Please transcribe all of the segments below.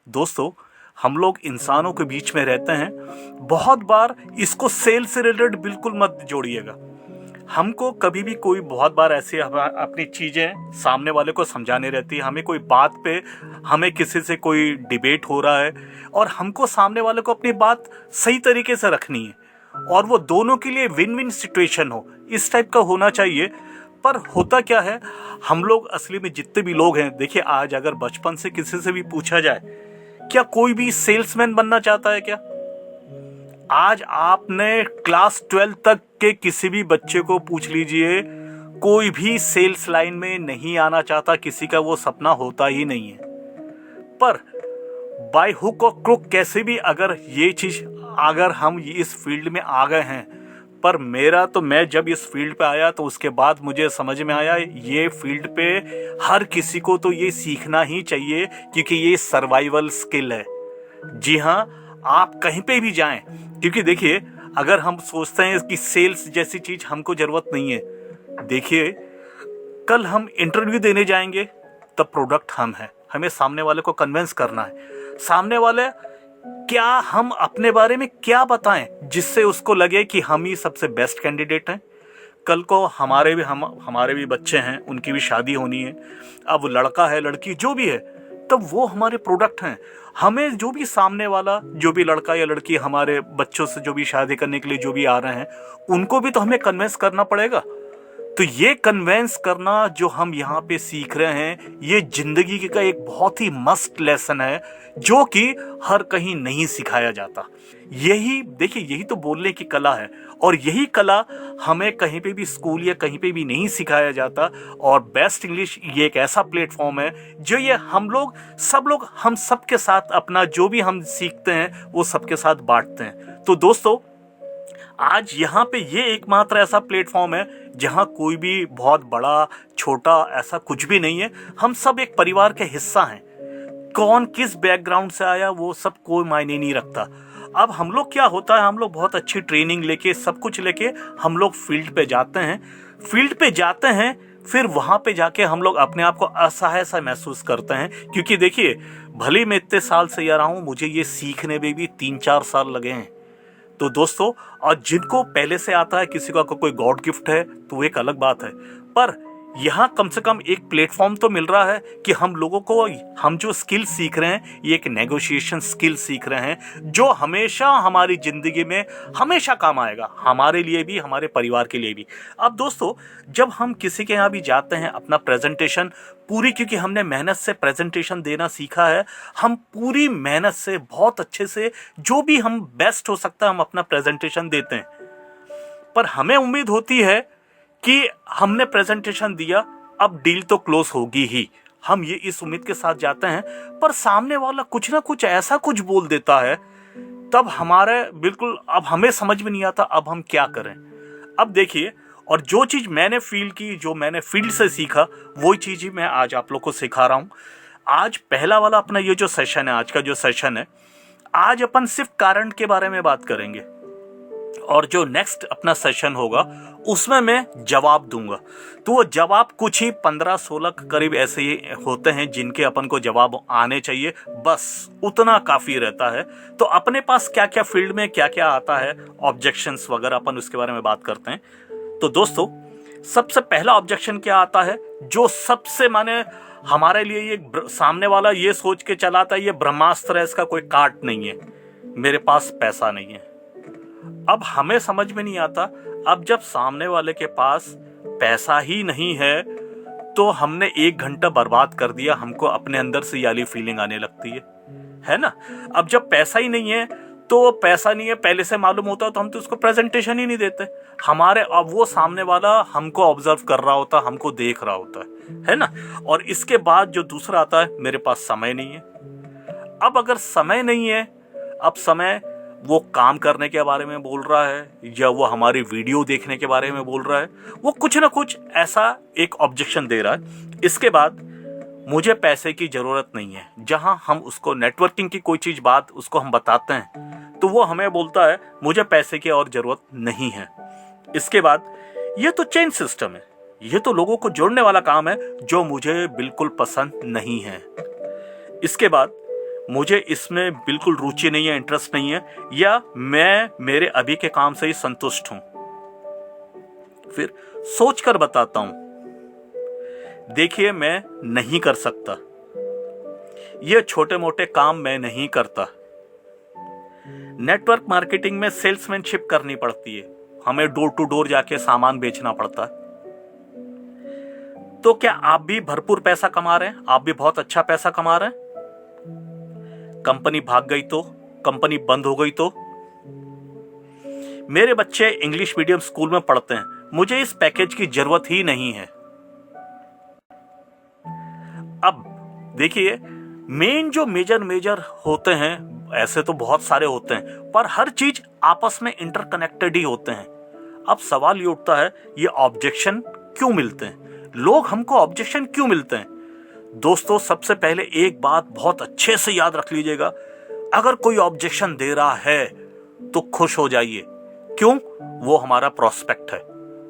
दोस्तों, हम लोग इंसानों के बीच में रहते हैं। बहुत बार इसको सेल से रिलेटेड बिल्कुल मत जोड़िएगा। हमको कभी भी कोई बहुत बार ऐसी अपनी चीज़ें सामने वाले को समझानी रहती है। हमें कोई बात पे हमें किसी से कोई डिबेट हो रहा है और हमको सामने वाले को अपनी बात सही तरीके से रखनी है और वो दोनों के लिए विन विन सिचुएशन हो, इस टाइप का होना चाहिए। पर होता क्या है, हम लोग असली में जितने भी लोग हैं, देखिए आज अगर बचपन से किसी से भी पूछा जाए, क्या कोई भी सेल्समैन बनना चाहता है क्या? आज आपने क्लास 12 तक के किसी भी बच्चे को पूछ लीजिए, कोई भी सेल्स लाइन में नहीं आना चाहता, किसी का वो सपना होता ही नहीं है। पर बाय हुक और क्रुक कैसे भी अगर हम इस फील्ड में आ गए हैं, पर मैं जब इस फील्ड पे आया तो उसके बाद मुझे समझ में आया ये फील्ड पे हर किसी को तो ये सीखना ही चाहिए, क्योंकि ये सर्वाइवल स्किल है। जी हाँ, आप कहीं पे भी जाएं, क्योंकि देखिए अगर हम सोचते हैं कि सेल्स जैसी चीज हमको जरूरत नहीं है, देखिए कल हम इंटरव्यू देने जाएंगे तब प्रोडक्ट हम हैं, हमें सामने वाले को कन्विंस करना है। सामने वाले क्या हम अपने बारे में क्या बताएं जिससे उसको लगे कि हम ही सबसे बेस्ट कैंडिडेट हैं। कल को हमारे भी बच्चे हैं, उनकी भी शादी होनी है, अब लड़का है लड़की जो भी है, तब वो हमारे प्रोडक्ट हैं। हमें जो भी सामने वाला, जो भी लड़का या लड़की हमारे बच्चों से जो भी शादी करने के लिए जो भी आ रहे हैं, उनको भी तो हमें कन्विंस करना पड़ेगा। तो ये कन्विंस करना जो हम यहाँ पे सीख रहे हैं, ये जिंदगी का एक बहुत ही मस्त लेसन है जो कि हर कहीं नहीं सिखाया जाता। यही तो बोलने की कला है, और यही कला हमें कहीं पे भी स्कूल या कहीं पे भी नहीं सिखाया जाता। और बेस्ट इंग्लिश ये एक ऐसा प्लेटफॉर्म है जो ये हम सबके साथ अपना जो भी हम सीखते हैं वो सबके साथ बांटते हैं। तो दोस्तों, आज यहाँ पे ये एकमात्र ऐसा प्लेटफॉर्म है जहाँ कोई भी बहुत बड़ा छोटा ऐसा कुछ भी नहीं है। हम सब एक परिवार के हिस्सा हैं। कौन किस बैकग्राउंड से आया वो सब कोई मायने नहीं रखता। अब हम लोग क्या होता है, हम लोग बहुत अच्छी ट्रेनिंग लेके सब कुछ लेके हम लोग फील्ड पे जाते हैं। फिर वहां पे जाके हम लोग अपने आप को असहाय सा महसूस करते हैं, क्योंकि देखिए भले मैं इतने साल से यहाँ रहा हूँ, मुझे ये सीखने में भी 3-4 साल लगे हैं। तो दोस्तों, और जिनको पहले से आता है, किसी का कोई गॉड गिफ्ट है तो वो एक अलग बात है, पर यहाँ कम से कम एक प्लेटफॉर्म तो मिल रहा है कि हम लोगों को हम जो स्किल सीख रहे हैं, ये एक नेगोशिएशन स्किल सीख रहे हैं जो हमेशा हमारी जिंदगी में हमेशा काम आएगा, हमारे लिए भी, हमारे परिवार के लिए भी। अब दोस्तों, जब हम किसी के यहाँ भी जाते हैं अपना प्रेजेंटेशन क्योंकि हमने मेहनत से प्रेजेंटेशन देना सीखा है, हम पूरी मेहनत से बहुत अच्छे से जो भी हम बेस्ट हो सकता है हम अपना प्रेजेंटेशन देते हैं। पर हमें उम्मीद होती है कि हमने प्रेजेंटेशन दिया, अब डील तो क्लोज होगी ही, हम ये इस उम्मीद के साथ जाते हैं। पर सामने वाला कुछ ना कुछ ऐसा कुछ बोल देता है, तब अब हमें समझ में नहीं आता अब हम क्या करें। अब देखिए, और जो चीज मैंने फील की, जो मैंने फील्ड से सीखा, वही चीज ही मैं आज आप लोग को सिखा रहा हूं। आज पहला वाला अपना ये जो सेशन है, आज का जो सेशन है, आज अपन सिर्फ कारण के बारे में बात करेंगे, और जो नेक्स्ट अपना सेशन होगा उसमें मैं जवाब दूंगा। तो वो जवाब कुछ ही 15-16 करीब ऐसे ही होते हैं जिनके अपन को जवाब आने चाहिए, बस उतना काफी रहता है। तो अपने पास क्या क्या फील्ड में क्या क्या आता है, ऑब्जेक्शंस वगैरह, अपन उसके बारे में बात करते हैं। तो दोस्तों, सबसे पहला ऑब्जेक्शन क्या आता है, जो सबसे माने हमारे लिए ये सामने वाला ये सोच के चलाता है, ये ब्रह्मास्त्र है, इसका कोई काट नहीं है, मेरे पास पैसा नहीं है। अब हमें समझ में नहीं आता, अब जब सामने वाले के पास पैसा ही नहीं है तो हमने 1 घंटा बर्बाद कर दिया, हमको अपने अंदर से ये वाली फीलिंग आने लगती है ना। अब जब पैसा ही नहीं है तो पैसा नहीं है पहले से मालूम होता तो हम तो उसको प्रेजेंटेशन ही नहीं देते। अब वो सामने वाला हमको ऑब्जर्व कर रहा होता, हमको देख रहा होता है ना। और इसके बाद जो दूसरा आता है, मेरे पास समय नहीं है। अब अगर समय नहीं है, अब समय वो काम करने के बारे में बोल रहा है या वो हमारी वीडियो देखने के बारे में बोल रहा है, वो कुछ ना कुछ ऐसा एक ऑब्जेक्शन दे रहा है। इसके बाद मुझे पैसे की जरूरत नहीं है, जहां हम उसको नेटवर्किंग की कोई चीज बात उसको हम बताते हैं तो वो हमें बोलता है मुझे पैसे की और जरूरत नहीं है। इसके बाद ये तो चेन सिस्टम है, ये तो लोगों को जोड़ने वाला काम है जो मुझे बिल्कुल पसंद नहीं है। इसके बाद मुझे इसमें बिल्कुल रुचि नहीं है, इंटरेस्ट नहीं है, या मैं मेरे अभी के काम से ही संतुष्ट हूं। फिर सोचकर बताता हूं, देखिए मैं नहीं कर सकता, ये छोटे मोटे काम मैं नहीं करता। नेटवर्क मार्केटिंग में सेल्समैनशिप करनी पड़ती है, हमें डोर टू डोर जाके सामान बेचना पड़ता है। तो क्या आप भी भरपूर पैसा कमा रहे हैं? आप भी बहुत अच्छा पैसा कमा रहे हैं? कंपनी भाग गई तो, कंपनी बंद हो गई तो? मेरे बच्चे इंग्लिश मीडियम स्कूल में पढ़ते हैं, मुझे इस पैकेज की जरूरत ही नहीं है। अब देखिए, मेन जो मेजर होते हैं, ऐसे तो बहुत सारे होते हैं, पर हर चीज आपस में इंटरकनेक्टेड ही होते हैं। अब सवाल ये उठता है, ये ऑब्जेक्शन क्यों मिलते हैं? लोग हमको ऑब्जेक्शन क्यों मिलते हैं? दोस्तों, सबसे पहले एक बात बहुत अच्छे से याद रख लीजिएगा, अगर कोई ऑब्जेक्शन दे रहा है तो खुश हो जाइए। क्यों? वो हमारा प्रोस्पेक्ट है,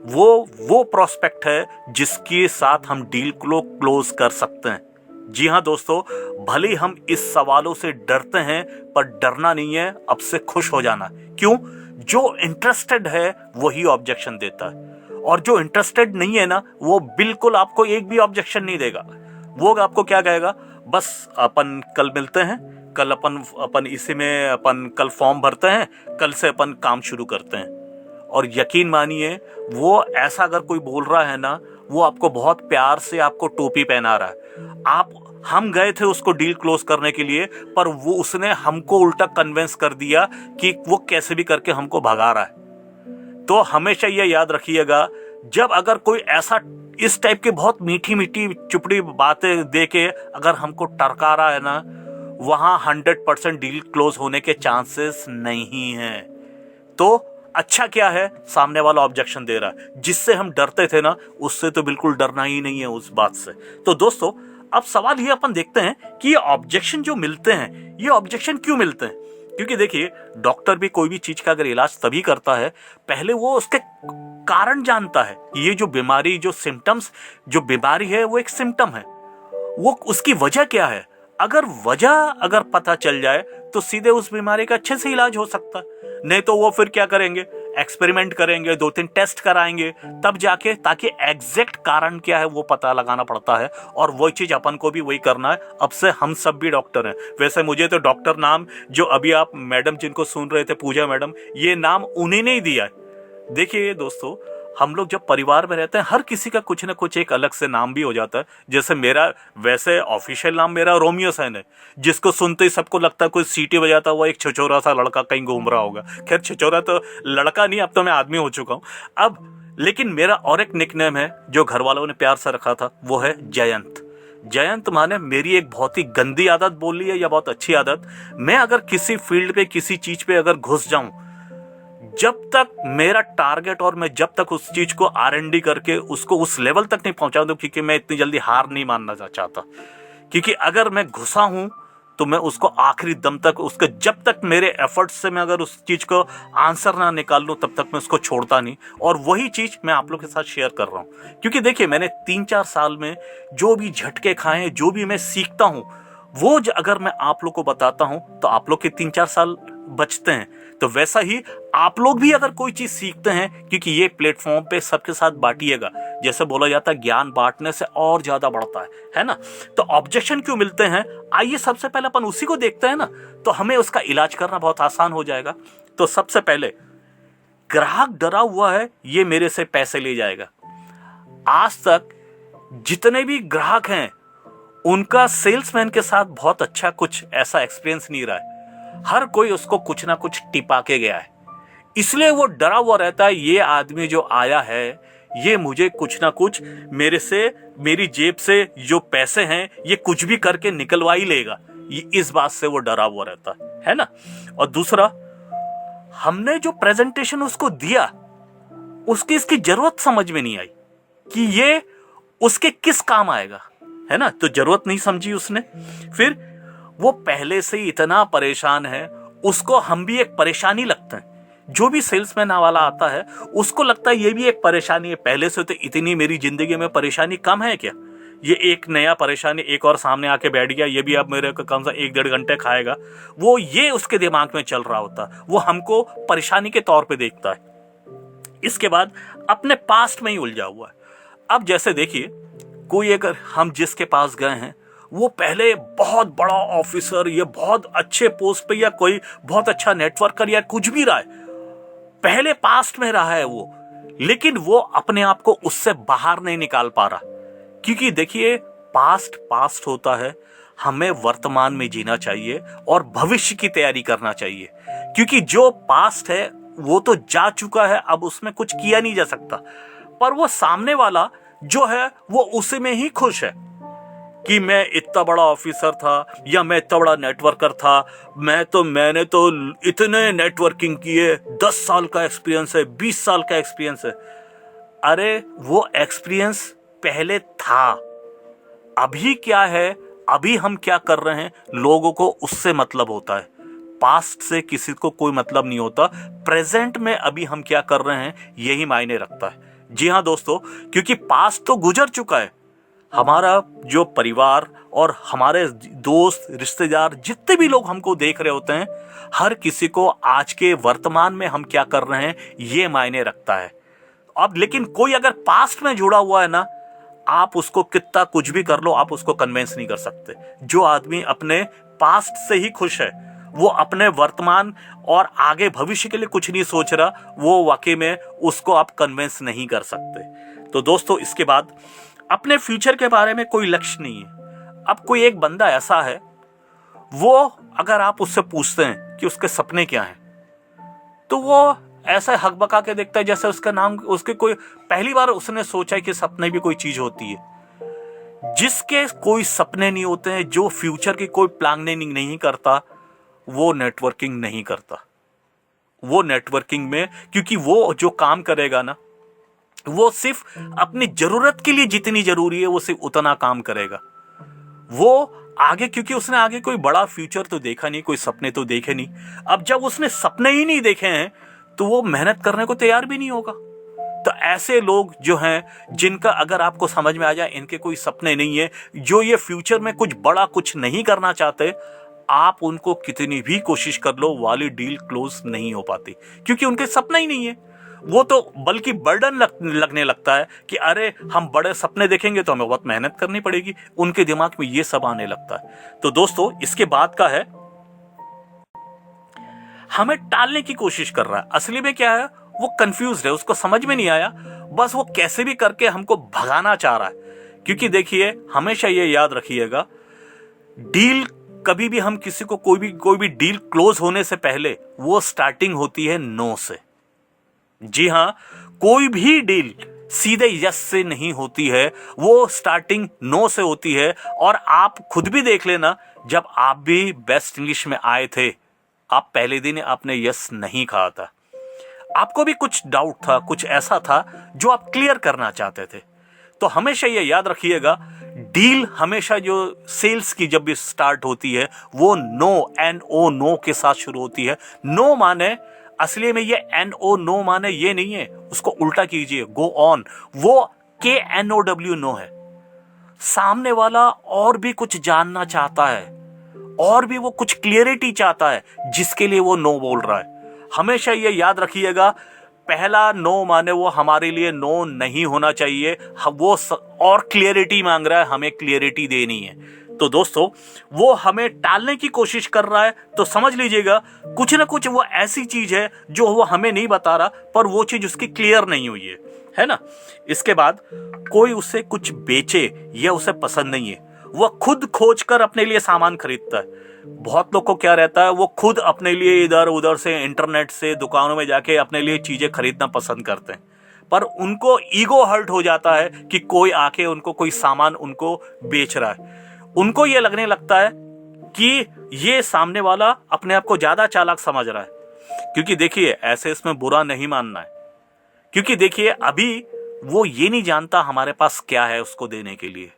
वो प्रोस्पेक्ट है जिसके साथ हम डील को क्लोज कर सकते हैं। जी हाँ दोस्तों, भले हम इस सवालों से डरते हैं, पर डरना नहीं है, अब से खुश हो जाना। क्यों? जो इंटरेस्टेड है वही ऑब्जेक्शन देता है, और जो इंटरेस्टेड नहीं है ना, वो बिल्कुल आपको एक भी ऑब्जेक्शन नहीं देगा। वो आपको क्या कहेगा, बस अपन कल मिलते हैं, कल अपन इसी में अपन कल फॉर्म भरते हैं, कल से अपन काम शुरू करते हैं। और यकीन मानिए, वो ऐसा अगर कोई बोल रहा है ना, वो आपको बहुत प्यार से आपको टोपी पहना रहा है। हम गए थे उसको डील क्लोज करने के लिए, पर वो उसने हमको उल्टा कन्विंस कर दिया कि वो कैसे भी करके हमको भगा रहा है। तो हमेशा ये याद रखिएगा, जब अगर कोई ऐसा इस टाइप के बहुत मीठी मीठी चुपड़ी बातें दे के अगर हमको टरका रहा है ना, वहां 100% डील क्लोज होने के चांसेस नहीं हैं। तो अच्छा क्या है, सामने वाला ऑब्जेक्शन दे रहा है, जिससे हम डरते थे ना, उससे तो बिल्कुल डरना ही नहीं है उस बात से। तो दोस्तों, अब सवाल ये अपन देखते हैं कि ये ऑब्जेक्शन जो मिलते हैं, ये ऑब्जेक्शन क्यों मिलते हैं? क्योंकि देखिए, डॉक्टर भी कोई भी चीज का अगर इलाज तभी करता है, पहले वो उसके कारण जानता है। ये जो बीमारी, जो सिम्टम्स, जो बीमारी है, वो एक सिम्टम है, वो उसकी वजह क्या है। अगर वजह पता चल जाए तो सीधे उस बीमारी का अच्छे से इलाज हो सकता है। नहीं तो वो फिर क्या करेंगे, एक्सपेरिमेंट करेंगे, 2-3 टेस्ट कराएंगे, तब जाके, ताकि एग्जैक्ट कारण क्या है वो पता लगाना पड़ता है। और वही चीज अपन को भी वही करना है। अब से हम सब भी डॉक्टर हैं। वैसे मुझे तो डॉक्टर नाम, जो अभी आप मैडम जिनको सुन रहे थे, पूजा मैडम, ये नाम उन्हीं ने ही दिया है। देखिए दोस्तों, हम लोग जब परिवार में रहते हैं, हर किसी का कुछ ना कुछ एक अलग से नाम भी हो जाता है। जैसे मेरा, वैसे ऑफिशियल नाम मेरा रोमियो सेन है, जिसको सुनते ही सबको लगता है कोई सीटी बजाता हुआ एक छिछोरा सा लड़का कहीं घूम रहा होगा। खैर, छिछोरा तो लड़का नहीं, अब तो मैं आदमी हो चुका हूँ। अब लेकिन मेरा और एक निकनेम है जो घर वालों ने प्यार से रखा था, वो है जयंत। जयंत माने मेरी एक बहुत ही गंदी आदत बोल ली है या बहुत अच्छी आदत। मैं अगर किसी फील्ड पे, किसी चीज पे अगर घुस जाऊं, जब तक मेरा टारगेट और मैं जब तक उस चीज को R&D करके उसको उस लेवल तक नहीं पहुंचा दूं, क्योंकि मैं इतनी जल्दी हार नहीं मानना चाहता। क्योंकि अगर मैं घुसा हूं तो मैं उसको आखिरी दम तक, उसके जब तक मेरे एफर्ट्स से मैं अगर उस चीज को आंसर ना निकाल लूं, तब तक मैं उसको छोड़ता नहीं। और वही चीज मैं आप लोग के साथ शेयर कर रहा हूं। क्योंकि देखिए, मैंने 3-4 साल में जो भी झटके खाए हैं, जो भी मैं सीखता हूं, वो अगर मैं आप लोग को बताता हूं तो आप लोग के 3-4 साल बचते हैं। तो वैसा ही आप लोग भी अगर कोई चीज सीखते हैं, क्योंकि ये प्लेटफॉर्म पे सबके साथ बांटिएगा। जैसे बोला जाता है, ज्ञान बांटने से और ज्यादा बढ़ता है ना। तो ऑब्जेक्शन क्यों मिलते हैं, आइए सबसे पहले अपन उसी को देखते हैं ना, तो हमें उसका इलाज करना बहुत आसान हो जाएगा। तो सबसे पहले, ग्राहक डरा हुआ है, ये मेरे से पैसे ले जाएगा। आज तक जितने भी ग्राहक हैं, उनका सेल्समैन के साथ बहुत अच्छा कुछ ऐसा एक्सपीरियंस नहीं रहा है। हर कोई उसको कुछ ना कुछ टिपा के गया है, इसलिए वो डरा हुआ रहता है, ये आदमी जो आया है, ये मुझे कुछ ना कुछ मेरे से, मेरी जेब से जो पैसे हैं, ये कुछ भी करके निकलवा ही लेगा। ये इस बात से वो डरा हुआ रहता है ना। और दूसरा, हमने जो प्रेजेंटेशन उसको दिया, उसकी इसकी जरूरत समझ में नहीं आई कि ये उसके किस काम आएगा, है ना। तो जरूरत नहीं समझी उसने। फिर वो पहले से ही इतना परेशान है, उसको हम भी एक परेशानी लगता है। जो भी सेल्समैन वाला आता है, उसको लगता है ये भी एक परेशानी है। पहले से तो इतनी मेरी जिंदगी में परेशानी कम है क्या, ये एक नया परेशानी एक और सामने आके बैठ गया, ये भी अब मेरे को कम से 1-1.5 घंटे खाएगा, वो ये उसके दिमाग में चल रहा होता, वो हमको परेशानी के तौर पे देखता है। इसके बाद अपने पास्ट में ही उलझा हुआ है। अब जैसे देखिए, कोई अगर हम जिसके पास गए हैं वो पहले बहुत बड़ा ऑफिसर या बहुत अच्छे पोस्ट पे या कोई बहुत अच्छा नेटवर्कर या कुछ भी रहा है, पहले पास्ट में रहा है वो, लेकिन वो अपने आप को उससे बाहर नहीं निकाल पा रहा। क्योंकि देखिए, पास्ट पास्ट होता है, हमें वर्तमान में जीना चाहिए और भविष्य की तैयारी करना चाहिए। क्योंकि जो पास्ट है वो तो जा चुका है, अब उसमें कुछ किया नहीं जा सकता। पर वो सामने वाला जो है वो उसी में ही खुश है कि मैं इतना बड़ा ऑफिसर था या मैं इतना बड़ा नेटवर्कर था, मैंने तो इतने नेटवर्किंग किए, 10 साल का एक्सपीरियंस है, 20 साल का एक्सपीरियंस है। अरे वो एक्सपीरियंस पहले था, अभी क्या है, अभी हम क्या कर रहे हैं, लोगों को उससे मतलब होता है। पास्ट से किसी को कोई मतलब नहीं होता, प्रेजेंट में अभी हम क्या कर रहे हैं यही मायने रखता है। जी हाँ दोस्तों, क्योंकि पास्ट तो गुजर चुका है। हमारा जो परिवार और हमारे दोस्त रिश्तेदार जितने भी लोग हमको देख रहे होते हैं, हर किसी को आज के वर्तमान में हम क्या कर रहे हैं ये मायने रखता है। अब लेकिन कोई अगर पास्ट में जुड़ा हुआ है ना, आप उसको कितना कुछ भी कर लो, आप उसको कन्विंस नहीं कर सकते। जो आदमी अपने पास्ट से ही खुश है, वो अपने वर्तमान और आगे भविष्य के लिए कुछ नहीं सोच रहा, वो वाकई में उसको आप कन्विंस नहीं कर सकते। तो दोस्तों, इसके बाद अपने फ्यूचर के बारे में कोई लक्ष्य नहीं है। अब कोई एक बंदा ऐसा है, वो अगर आप उससे पूछते हैं कि उसके सपने क्या हैं, तो वो ऐसा हकबका के देखता है जैसे उसका नाम, उसके कोई पहली बार उसने सोचा है कि सपने भी कोई चीज होती है। जिसके कोई सपने नहीं होते हैं, जो फ्यूचर की कोई प्लानिंग नहीं करता, वो नेटवर्किंग नहीं करता। वो नेटवर्किंग में, क्योंकि वो जो काम करेगा ना, वो सिर्फ अपनी जरूरत के लिए जितनी जरूरी है वो सिर्फ उतना काम करेगा। वो आगे, क्योंकि उसने आगे कोई बड़ा फ्यूचर तो देखा नहीं, कोई सपने तो देखे नहीं। अब जब उसने सपने ही नहीं देखे हैं तो वो मेहनत करने को तैयार भी नहीं होगा। तो ऐसे लोग जो हैं, जिनका अगर आपको समझ में आ जाए इनके कोई सपने नहीं है, जो ये फ्यूचर में कुछ बड़ा कुछ नहीं करना चाहते, आप उनको कितनी भी कोशिश कर लो, वाली डील क्लोज नहीं हो पाती, क्योंकि उनके सपना ही नहीं है। वो तो बल्कि बर्डन लगने लगता है कि अरे हम बड़े सपने देखेंगे तो हमें बहुत मेहनत करनी पड़ेगी। उनके दिमाग में ये सब आने लगता है। तो दोस्तों, इसके बाद का है, हमें टालने की कोशिश कर रहा है। असली में क्या है, वो कंफ्यूज है, उसको समझ में नहीं आया, बस वो कैसे भी करके हमको भगाना चाह रहा है। क्योंकि देखिए, हमेशा ये याद रखिएगा, डील कभी भी हम किसी को कोई भी डील क्लोज होने से पहले वो स्टार्टिंग होती है नो से। जी हां, कोई भी डील सीधे यस से नहीं होती है, वो स्टार्टिंग नो से होती है। और आप खुद भी देख लेना, जब आप भी बेस्ट इंग्लिश में आए थे, आप पहले दिन आपने यस नहीं कहा था, आपको भी कुछ डाउट था, कुछ ऐसा था जो आप क्लियर करना चाहते थे। तो हमेशा ये याद रखिएगा, डील हमेशा जो सेल्स की जब भी स्टार्ट होती है, वो नो, NO, नो के साथ शुरू होती है। नो माने, असली में ये NO, नो माने ये नहीं है, उसको उल्टा कीजिए, गो ऑन, वो KNOW, नो है। सामने वाला और भी कुछ जानना चाहता है, और भी वो कुछ क्लियरिटी चाहता है, जिसके लिए वो नो बोल रहा है। हमेशा ये याद रखिएगा, पहला नो माने वो हमारे लिए नो नहीं होना चाहिए, वो और क्लियरिटी मांग रहा है, हमें क्लियरिटी देनी है। तो दोस्तों, वो हमें टालने की कोशिश कर रहा है, तो समझ लीजिएगा कुछ ना कुछ वो ऐसी चीज है जो वो हमें नहीं बता रहा, पर वो चीज उसकी क्लियर नहीं हुई है ना। इसके बाद कोई उससे कुछ बेचे या उसे पसंद नहीं है, वो खुद खोज कर अपने लिए सामान खरीदता है। बहुत लोग को क्या रहता है, वो खुद अपने लिए इधर उधर से, इंटरनेट से, दुकानों में जाके अपने लिए चीजें खरीदना पसंद करते हैं, पर उनको ईगो हर्ट हो जाता है कि कोई आके उनको कोई सामान उनको बेच रहा है। उनको ये लगने लगता है कि ये सामने वाला अपने आप को ज्यादा चालाक समझ रहा है। क्योंकि देखिए, ऐसे इसमें बुरा नहीं मानना है, क्योंकि देखिए अभी वो ये नहीं जानता हमारे पास क्या है उसको देने के लिए,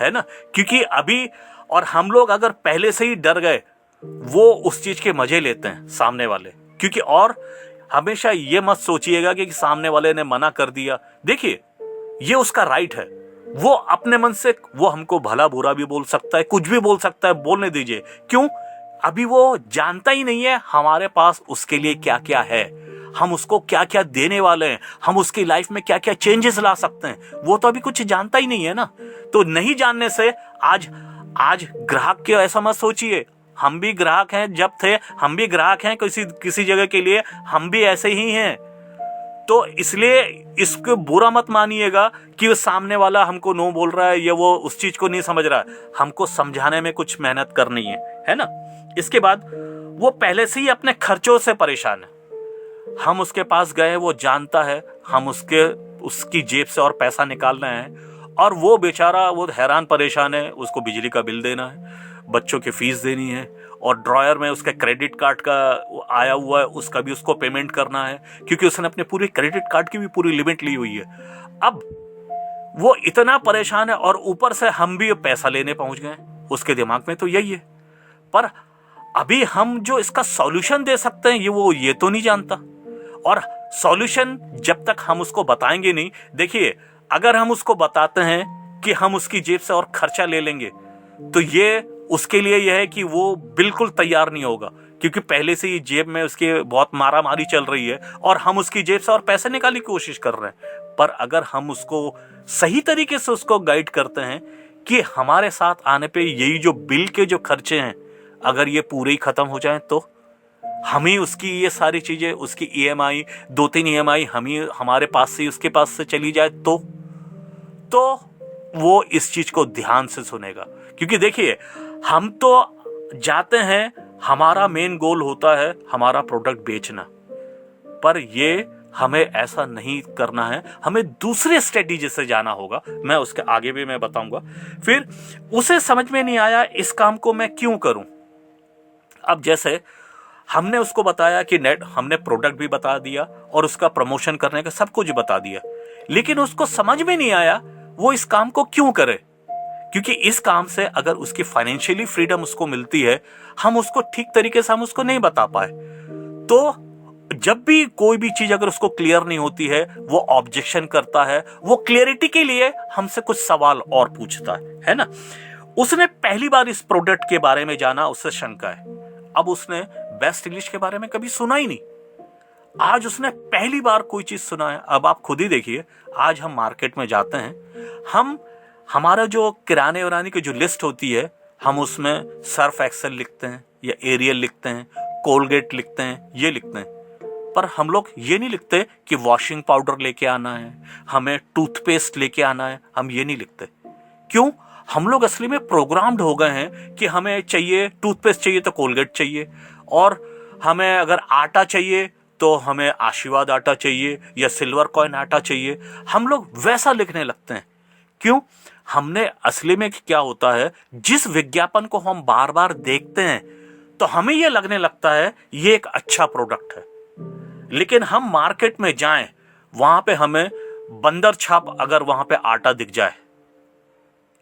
है ना। क्योंकि अभी, और हम लोग अगर पहले से ही डर गए, वो उस चीज के मजे लेते हैं सामने वाले। क्योंकि और हमेशा ये मत सोचिएगा कि सामने वाले ने मना कर दिया, देखिए ये उसका राइट है, वो अपने मन से वो हमको भला बुरा भी बोल सकता है, कुछ भी बोल सकता है, बोलने दीजिए। क्यों? अभी वो जानता ही नहीं है हमारे पास उसके लिए क्या क्या है, हम उसको क्या क्या देने वाले हैं, हम उसकी लाइफ में क्या क्या चेंजेस ला सकते हैं, वो तो अभी कुछ जानता ही नहीं है ना। तो नहीं जानने से आज ग्राहक के ऐसा मत सोचिए, हम भी ग्राहक हैं, जब थे हम भी ग्राहक हैं किसी जगह के लिए, हम भी ऐसे ही हैं। तो इसलिए इसको बुरा मत मानिएगा कि वो सामने वाला हमको नो बोल रहा है या वो उस चीज को नहीं समझ रहा है, हमको समझाने में कुछ मेहनत करनी है ना। इसके बाद वो पहले से ही अपने खर्चों से परेशान है, हम उसके पास गए, वो जानता है हम उसकी जेब से और पैसा निकालना है, और वो बेचारा वो हैरान परेशान है, उसको बिजली का बिल देना है, बच्चों की फीस देनी है, और ड्रॉयर में उसके क्रेडिट कार्ड का आया हुआ है उसका भी उसको पेमेंट करना है, क्योंकि उसने अपने पूरे क्रेडिट कार्ड की भी पूरी लिमिट ली हुई है। अब वो इतना परेशान है और ऊपर से हम भी पैसा लेने पहुंच गए, उसके दिमाग में तो यही है। पर अभी हम जो इसका सॉल्यूशन दे सकते हैं ये तो नहीं जानता, और सॉल्यूशन जब तक हम उसको बताएंगे नहीं, देखिए अगर हम उसको बताते हैं कि हम उसकी जेब से और खर्चा ले लेंगे, तो ये उसके लिए यह है कि वो बिल्कुल तैयार नहीं होगा, क्योंकि पहले से ही जेब में उसके बहुत मारा मारी चल रही है और हम उसकी जेब से और पैसे निकालने की कोशिश कर रहे हैं। पर अगर हम उसको सही तरीके से उसको गाइड करते हैं कि हमारे साथ आने पे यही जो बिल के जो खर्चे हैं, अगर ये पूरे ही खत्म हो जाएं, तो हम ही उसकी ये सारी चीजें, उसकी ईएमआई 2-3 ईएमआई हम ही हमारे पास से उसके पास से चली जाए, तो वो इस चीज को ध्यान से सुनेगा। क्योंकि देखिए हम तो जाते हैं, हमारा मेन गोल होता है हमारा प्रोडक्ट बेचना, पर ये हमें ऐसा नहीं करना है, हमें दूसरे स्ट्रेटेजी से जाना होगा। मैं उसके आगे भी मैं बताऊंगा। फिर उसे समझ में नहीं आया इस काम को मैं क्यों करूं। अब जैसे हमने उसको बताया कि हमने प्रोडक्ट भी बता दिया और उसका प्रमोशन करने का सब कुछ बता दिया, लेकिन उसको समझ में नहीं आया वो इस काम को क्यों करे। क्योंकि इस काम से अगर उसकी फाइनेंशियली फ्रीडम उसको मिलती है, हम उसको ठीक तरीके से हम उसको नहीं बता पाए, तो जब भी कोई भी चीज अगर उसको क्लियर नहीं होती है, वो ऑब्जेक्शन करता है, वो क्लियरिटी के लिए हमसे कुछ सवाल और पूछता है ना। उसने पहली बार इस प्रोडक्ट के बारे में जाना, उससे शंका है। अब उसने बेस्ट इंग्लिश के बारे में कभी सुना ही नहीं, आज उसने पहली बार कोई चीज सुना है। अब आप खुद ही देखिए, आज हम मार्केट में जाते हैं, हमारा जो किराने वराने की जो लिस्ट होती है, हम उसमें सर्फ एक्सेल लिखते हैं या एरियल लिखते हैं, कोलगेट लिखते हैं, ये लिखते हैं, पर हम लोग ये नहीं लिखते कि वॉशिंग पाउडर लेके आना है, हमें टूथपेस्ट लेके आना है, हम ये नहीं लिखते। क्यों? हम लोग असली में प्रोग्राम्ड हो गए हैं कि हमें चाहिए टूथपेस्ट चाहिए तो कोलगेट चाहिए, और हमें अगर आटा चाहिए तो हमें आशीर्वाद आटा चाहिए या सिल्वर कॉइन आटा चाहिए, हम लोग वैसा लिखने लगते हैं। क्यों? हमने असली में क्या होता है, जिस विज्ञापन को हम बार बार देखते हैं तो हमें यह लगने लगता है ये एक अच्छा प्रोडक्ट है, लेकिन हम मार्केट में जाएं, वहां पे हमें बंदर छाप अगर वहां पे आटा दिख जाए,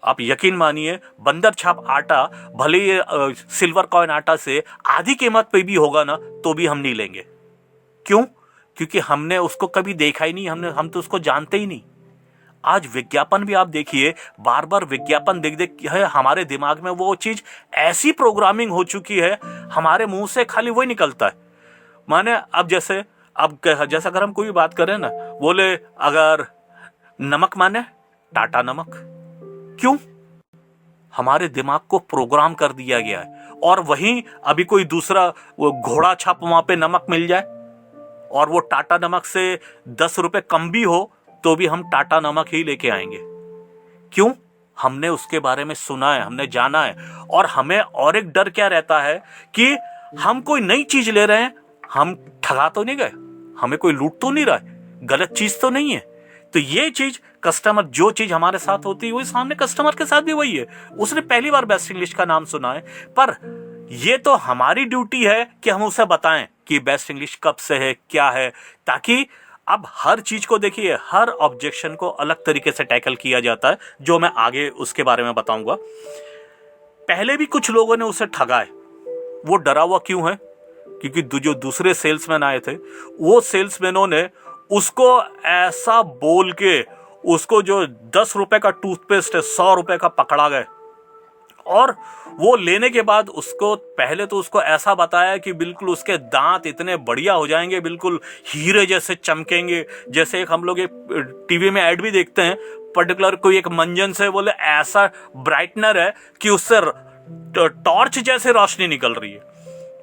आप यकीन मानिए बंदर छाप आटा भले ये सिल्वर कॉइन आटा से आधी कीमत पे भी होगा ना, तो भी हम नहीं लेंगे। क्यों? क्योंकि हमने उसको कभी देखा ही नहीं, हम तो उसको जानते ही नहीं। आज विज्ञापन भी आप देखिए, बार बार विज्ञापन देख देख है हमारे दिमाग में वो चीज ऐसी प्रोग्रामिंग हो चुकी है, हमारे मुंह से खाली वही निकलता है। माने अब जैसे अगर हम कोई बात करें ना, बोले अगर नमक माने टाटा नमक, क्यों? हमारे दिमाग को प्रोग्राम कर दिया गया है। और वहीं अभी कोई दूसरा वो घोड़ा छाप वहां पे नमक मिल जाए और वो टाटा नमक से 10 रुपए कम भी हो, तो भी हम टाटा नमक ही लेके आएंगे। क्यों? हमने उसके बारे में सुना है, हमने जाना है, और हमें और एक डर क्या रहता है कि हम कोई नई चीज ले रहे हैं, हम ठगा तो नहीं गए, हमें कोई लूट तो नहीं रहा है, गलत चीज तो नहीं है। तो ये चीज कस्टमर, जो चीज हमारे साथ होती है वही सामने कस्टमर के साथ भी वही है। उसने पहली बार बेस्ट इंग्लिश का नाम सुना है, पर ये तो हमारी ड्यूटी है कि हम उसे बताएं कि बेस्ट इंग्लिश कब से है, क्या है, ताकि अब हर चीज को देखिए, हर ऑब्जेक्शन को अलग तरीके से टैकल किया जाता है, जो मैं आगे उसके बारे में बताऊंगा। पहले भी कुछ लोगों ने उसे ठगा है, वो डरा हुआ क्यों है? क्योंकि जो दूसरे सेल्समैन आए थे, वो सेल्समैनों ने उसको ऐसा बोल के उसको जो 10 रुपए का टूथपेस्ट है 100 रुपए का पकड़ा गए, और वो लेने के बाद उसको पहले तो उसको ऐसा बताया कि बिल्कुल उसके दांत इतने बढ़िया हो जाएंगे, बिल्कुल हीरे जैसे चमकेंगे। जैसे एक हम लोग एक टीवी में ऐड भी देखते हैं, पर्टिकुलर कोई एक मंजन से बोले ऐसा ब्राइटनर है कि उससे टॉर्च जैसे रोशनी निकल रही है।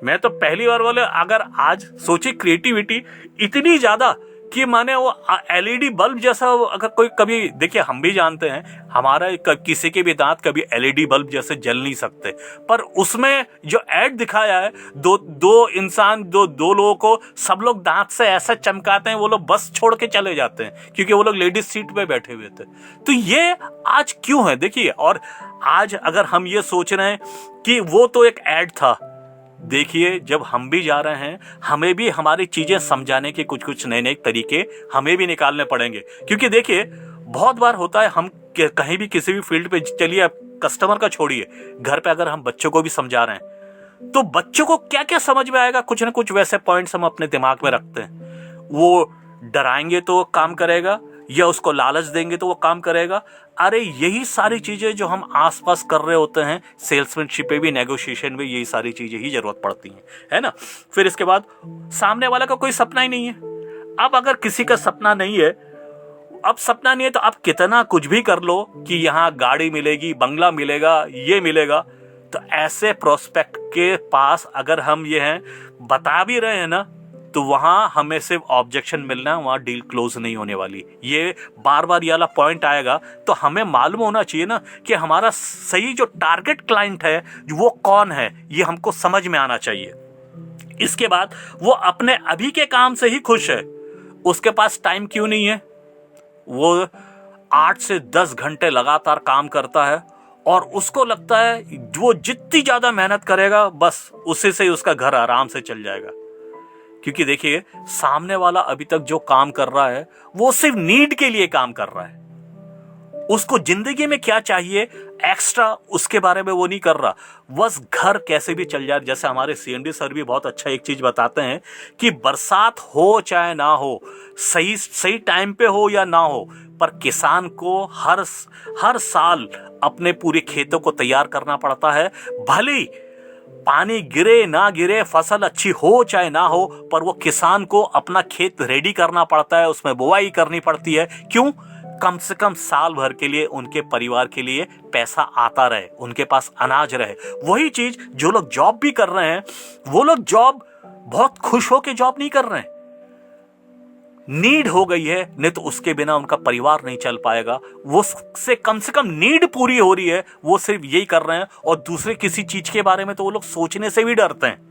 मैं तो पहली बार बोले, अगर आज सोची क्रिएटिविटी इतनी ज्यादा कि माने वो एलईडी बल्ब जैसा, अगर कोई कभी देखिए, हम भी जानते हैं हमारा किसी के भी दांत कभी एलईडी बल्ब जैसे जल नहीं सकते, पर उसमें जो ऐड दिखाया है, दो इंसान, दो लोगों को सब लोग दांत से ऐसा चमकाते हैं, वो लोग बस छोड़ के चले जाते हैं क्योंकि वो लोग लेडीज सीट पे बैठे हुए थे। तो ये आज क्यों है देखिए। और आज अगर हम ये सोच रहे हैं कि वो तो एक ऐड था, देखिए जब हम भी जा रहे हैं, हमें भी हमारी चीजें समझाने के कुछ नए नए तरीके हमें भी निकालने पड़ेंगे। क्योंकि देखिए बहुत बार होता है, हम कहीं भी किसी भी फील्ड पे चलिए, कस्टमर का छोड़िए, घर पे अगर हम बच्चों को भी समझा रहे हैं तो बच्चों को क्या क्या समझ में आएगा, कुछ ना कुछ वैसे पॉइंट्स हम अपने दिमाग में रखते हैं। वो डराएंगे तो वो काम करेगा, या उसको लालच देंगे तो वो काम करेगा। अरे यही सारी चीजें जो हम आसपास कर रहे होते हैं, सेल्समैनशिप में भी, नेगोशिएशन में, यही सारी चीजें ही जरूरत पड़ती हैं, है ना। फिर इसके बाद सामने वाला का कोई सपना ही नहीं है। अब अगर किसी का सपना नहीं है, अब सपना नहीं है तो आप कितना कुछ भी कर लो कि यहाँ गाड़ी मिलेगी, बंगला मिलेगा, ये मिलेगा, तो ऐसे प्रोस्पेक्ट के पास अगर हम ये हैं बता भी रहे हैं ना, तो वहां हमें सिर्फ ऑब्जेक्शन मिलना है, वहां डील क्लोज नहीं होने वाली। ये बार बार ये वाला पॉइंट आएगा, तो हमें मालूम होना चाहिए ना कि हमारा सही जो टारगेट क्लाइंट है वो कौन है, ये हमको समझ में आना चाहिए। इसके बाद वो अपने अभी के काम से ही खुश है, उसके पास टाइम क्यों नहीं है। वो 8 से 10 घंटे लगातार काम करता है और उसको लगता है वो जितनी ज्यादा मेहनत करेगा बस उसी से ही उसका घर आराम से चल जाएगा। क्योंकि देखिए सामने वाला अभी तक जो काम कर रहा है वो सिर्फ नीड के लिए काम कर रहा है, उसको जिंदगी में क्या चाहिए एक्स्ट्रा उसके बारे में वो नहीं कर रहा, बस घर कैसे भी चल जाए। जैसे हमारे सीएनडी सर भी बहुत अच्छा एक चीज बताते हैं कि बरसात हो चाहे ना हो, सही टाइम पे हो या ना हो, पर किसान को हर साल अपने पूरे खेतों को तैयार करना पड़ता है। भले पानी गिरे ना गिरे, फसल अच्छी हो चाहे ना हो, पर वो किसान को अपना खेत रेडी करना पड़ता है, उसमें बुआई करनी पड़ती है। क्यों? कम से कम साल भर के लिए उनके परिवार के लिए पैसा आता रहे, उनके पास अनाज रहे। वही चीज जो लोग जॉब भी कर रहे हैं, वो लोग जॉब बहुत खुश होकर जॉब नहीं कर रहे हैं, नीड हो गई है, नहीं तो उसके बिना उनका परिवार नहीं चल पाएगा। वो से कम नीड पूरी हो रही है, वो सिर्फ यही कर रहे हैं, और दूसरे किसी चीज के बारे में तो वो लोग सोचने से भी डरते हैं।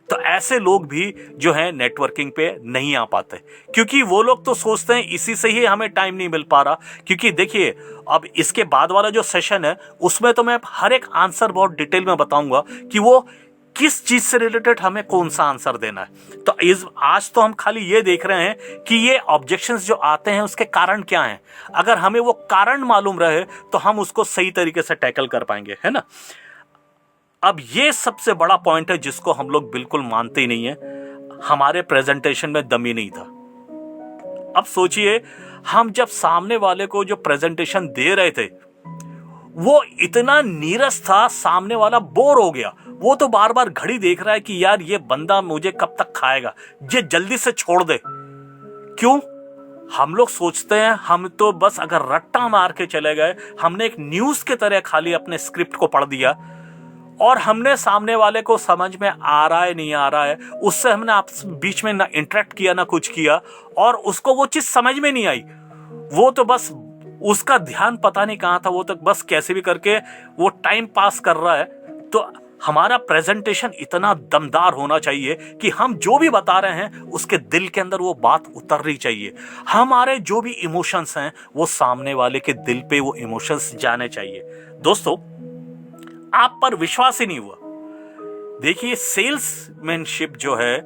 तो ऐसे लोग भी जो हैं नेटवर्किंग पे नहीं आ पाते, क्योंकि वो लोग तो सोचते हैं इसी से ही हमें टाइम नहीं मिल पा रहा। क्योंकि देखिए अब इसके बाद वाला जो सेशन है उसमें तो मैं हर एक आंसर बहुत डिटेल में बताऊंगा कि वो किस चीज से रिलेटेड हमें कौन सा आंसर देना है। तो आज तो हम खाली ये देख रहे हैं कि ये ऑब्जेक्शंस जो आते हैं उसके कारण क्या हैं। अगर हमें वो कारण मालूम रहे तो हम उसको सही तरीके से टैकल कर पाएंगे, है ना। अब ये सबसे बड़ा पॉइंट है जिसको हम लोग बिल्कुल मानते ही नहीं है, हमारे प्रेजेंटेशन में दम ही नहीं था। अब सोचिए हम जब सामने वाले को जो प्रेजेंटेशन दे रहे थे वो इतना नीरस था, सामने वाला बोर हो गया। वो तो बार बार घड़ी देख रहा है कि यार ये बंदा मुझे कब तक खाएगा, ये जल्दी से छोड़ दे। क्यों? हम लोग सोचते हैं हम तो बस अगर रट्टा मार के चले गए, हमने एक न्यूज के तरह खाली अपने स्क्रिप्ट को पढ़ दिया और हमने सामने वाले को समझ में आ रहा है नहीं आ रहा है, उससे हमने आपस बीच में ना इंटरेक्ट किया ना कुछ किया, और उसको वो चीज समझ में नहीं आई। वो तो बस उसका ध्यान पता नहीं कहाँ था, वो तो बस कैसे भी करके वो टाइम पास कर रहा है। तो हमारा प्रेजेंटेशन इतना दमदार होना चाहिए कि हम जो भी बता रहे हैं उसके दिल के अंदर वो बात उतरनी चाहिए। हमारे जो भी इमोशंस हैं वो सामने वाले के दिल पे वो इमोशंस जाने चाहिए। दोस्तों आप पर विश्वास ही नहीं हुआ। देखिए सेल्समैनशिप जो है,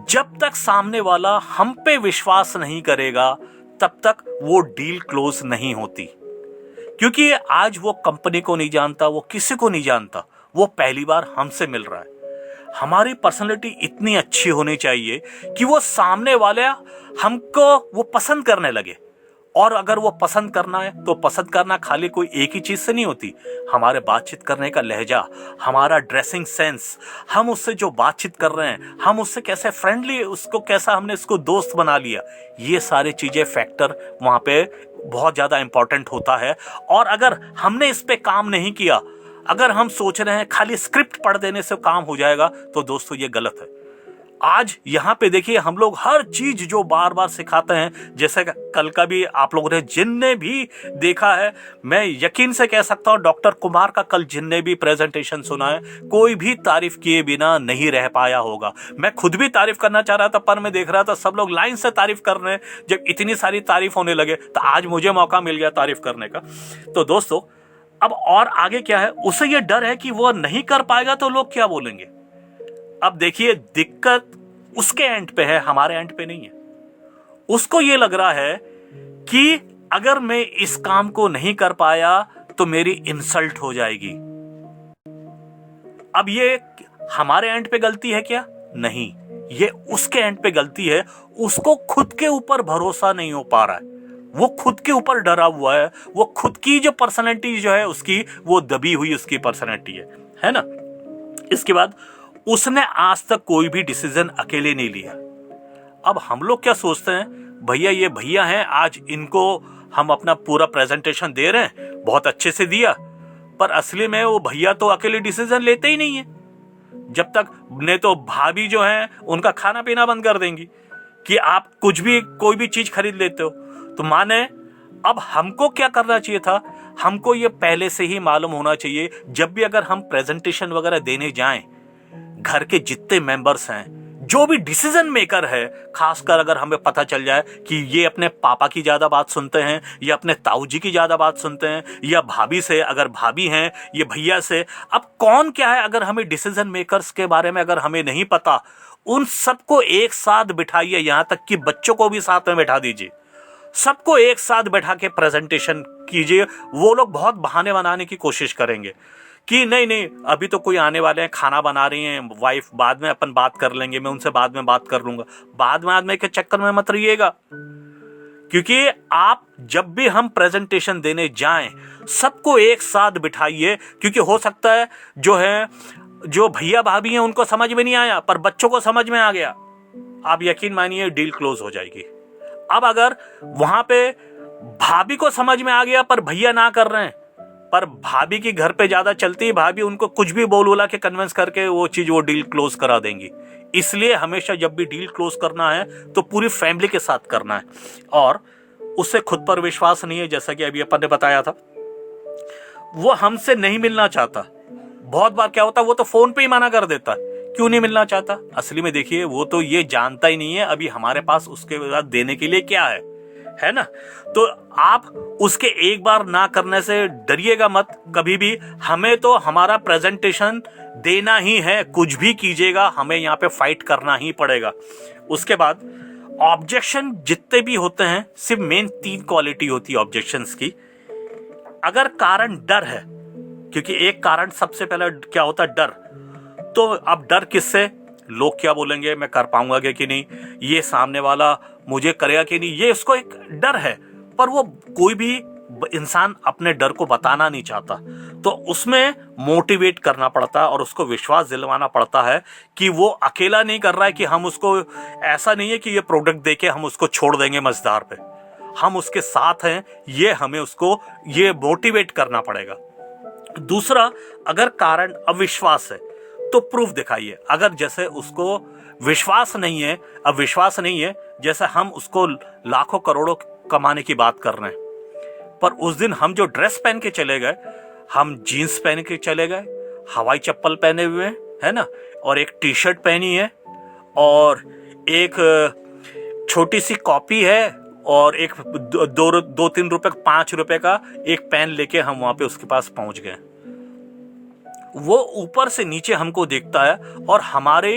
जब तक सामने वाला हम पे विश्वास नहीं करेगा तब तक वो डील क्लोज नहीं होती। क्योंकि आज वो कंपनी को नहीं जानता, वो किसी को नहीं जानता, वो पहली बार हमसे मिल रहा है। हमारी पर्सनैलिटी इतनी अच्छी होनी चाहिए कि वो सामने वाले हमको वो पसंद करने लगे और अगर वो पसंद करना है तो पसंद करना खाली कोई एक ही चीज से नहीं होती। हमारे बातचीत करने का लहजा, हमारा ड्रेसिंग सेंस, हम उससे जो बातचीत कर रहे हैं, हम उससे कैसे फ्रेंडली, उसको कैसा हमने इसको दोस्त बना लिया, ये सारी चीजें फैक्टर वहां पे बहुत ज्यादा इंपॉर्टेंट होता है। और अगर हमने इस पे काम नहीं किया, अगर हम सोच रहे हैं खाली स्क्रिप्ट पढ़ देने से काम हो जाएगा, तो दोस्तों ये गलत है। आज यहाँ पे देखिए हम लोग हर चीज जो बार बार सिखाते हैं, जैसे कल का भी आप लोगों ने जिनने भी देखा है, मैं यकीन से कह सकता हूँ डॉक्टर कुमार का कल जिनने भी प्रेजेंटेशन सुना है, कोई भी तारीफ किए बिना नहीं रह पाया होगा। मैं खुद भी तारीफ करना चाह रहा था, पर मैं देख रहा था सब लोग लाइन से तारीफ कर रहे हैं। जब इतनी सारी तारीफ होने लगे तो आज मुझे मौका मिल गया तारीफ करने का। तो दोस्तों अब और आगे क्या है, उसे ये डर है कि वो नहीं कर पाएगा तो लोग क्या बोलेंगे। अब देखिए दिक्कत उसके एंड पे है, हमारे एंड पे नहीं है। उसको ये लग रहा है कि अगर मैं इस काम को नहीं कर पाया तो मेरी इंसल्ट हो जाएगी। अब ये हमारे एंड पे गलती है क्या? नहीं, ये उसके एंड पे गलती है। उसको खुद के ऊपर भरोसा नहीं हो पा रहा है, वो खुद के ऊपर डरा हुआ है, वो खुद की जो पर्सनैलिटी जो है उसकी, वो दबी हुई उसकी पर्सनैलिटी है ना। इसके बाद उसने आज तक कोई भी डिसीजन अकेले नहीं लिया। अब हम लोग क्या सोचते हैं, भैया ये भैया हैं, आज इनको हम अपना पूरा प्रेजेंटेशन दे रहे हैं, बहुत अच्छे से दिया, पर असली में वो भैया तो अकेले डिसीजन लेते ही नहीं है। जब तक नहीं तो भाभी जो है उनका खाना पीना बंद कर देंगी कि आप कुछ भी कोई भी चीज खरीद लेते हो। तो माने अब हमको क्या करना चाहिए था, हमको ये पहले से ही मालूम होना चाहिए, जब भी अगर हम प्रेजेंटेशन वगैरह देने जाएं, घर के जितने मेंबर्स हैं, जो भी डिसीजन मेकर है, खासकर अगर हमें पता चल जाए कि ये अपने पापा की ज्यादा बात सुनते हैं या अपने ताऊ जी की ज्यादा बात सुनते हैं, या भाभी से, अगर भाभी हैं ये भैया से, अब कौन क्या है, अगर हमें डिसीजन मेकर्स के बारे में अगर हमें नहीं पता, उन सबको एक साथ बिठाइए, यहां तक कि बच्चों को भी साथ में बैठा दीजिए, सबको एक साथ बैठा के प्रेजेंटेशन कीजिए। वो लोग बहुत बहाने बनाने की कोशिश करेंगे कि नहीं नहीं अभी तो कोई आने वाले हैं, खाना बना रही हैं वाइफ, बाद में अपन बात कर लेंगे, मैं उनसे बाद में बात कर लूंगा। बाद में के चक्कर में मत रहिएगा, क्योंकि आप जब भी हम प्रेजेंटेशन देने जाएं, सबको एक साथ बिठाइए, क्योंकि हो सकता है जो भैया भाभी हैं उनको समझ में नहीं आया, पर बच्चों को समझ में आ गया, आप यकीन मानिए डील क्लोज हो जाएगी। अब अगर वहां पे भाभी को समझ में आ गया पर भैया ना कर रहे हैं, पर भाभी की घर पे ज्यादा चलती है, भाभी उनको कुछ भी बोला के कन्विंस करके वो डील क्लोज करा देंगी। इसलिए हमेशा जब भी डील क्लोज करना है तो पूरी फैमिली के साथ करना है। और उससे खुद पर विश्वास नहीं है, जैसा कि अभी अपन ने बताया था, वो हमसे नहीं मिलना चाहता। बहुत बार क्या होता है, वो तो फोन पे ही मना कर देता है। क्यों नहीं मिलना चाहता? असली में देखिए वो तो ये जानता ही नहीं है अभी हमारे पास उसके बाद देने के लिए क्या है ना। तो आप उसके एक बार ना करने से डरिएगा मत कभी भी। हमें तो हमारा प्रेजेंटेशन देना ही है, कुछ भी कीजिएगा हमें यहाँ पे फाइट करना ही पड़ेगा। उसके बाद ऑब्जेक्शन जितने भी होते हैं, सिर्फ मेन 3 क्वालिटी होती है ऑब्जेक्शंस की। अगर कारण डर है, क्योंकि एक कारण सबसे पहले क्या होता है, डर। तो अब डर किससे, लोग क्या बोलेंगे, मैं कर पाऊंगा कि नहीं, ये सामने वाला मुझे करेगा कि नहीं, ये उसको एक डर है। पर वो कोई भी इंसान अपने डर को बताना नहीं चाहता, तो उसमें मोटिवेट करना पड़ता है और उसको विश्वास दिलवाना पड़ता है कि वो अकेला नहीं कर रहा है, कि हम उसको, ऐसा नहीं है कि ये प्रोडक्ट देके हम उसको छोड़ देंगे मझधार पे, हम उसके साथ हैं, ये हमें उसको ये मोटिवेट करना पड़ेगा। दूसरा, अगर कारण अविश्वास है तो प्रूफ दिखाइए। अगर जैसे उसको विश्वास नहीं है, अब विश्वास नहीं है, जैसे हम उसको लाखों करोड़ों कमाने की बात कर रहे हैं, पर उस दिन हम जो ड्रेस पहन के चले गए, हम जीन्स पहन के चले गए, हवाई चप्पल पहने हुए है ना, और एक टी शर्ट पहनी है, और एक छोटी सी कॉपी है, और एक 2-3 रुपए 5 रुपए का एक पेन लेके हम वहां पे उसके पास पहुंच गए। वो ऊपर से नीचे हमको देखता है और हमारे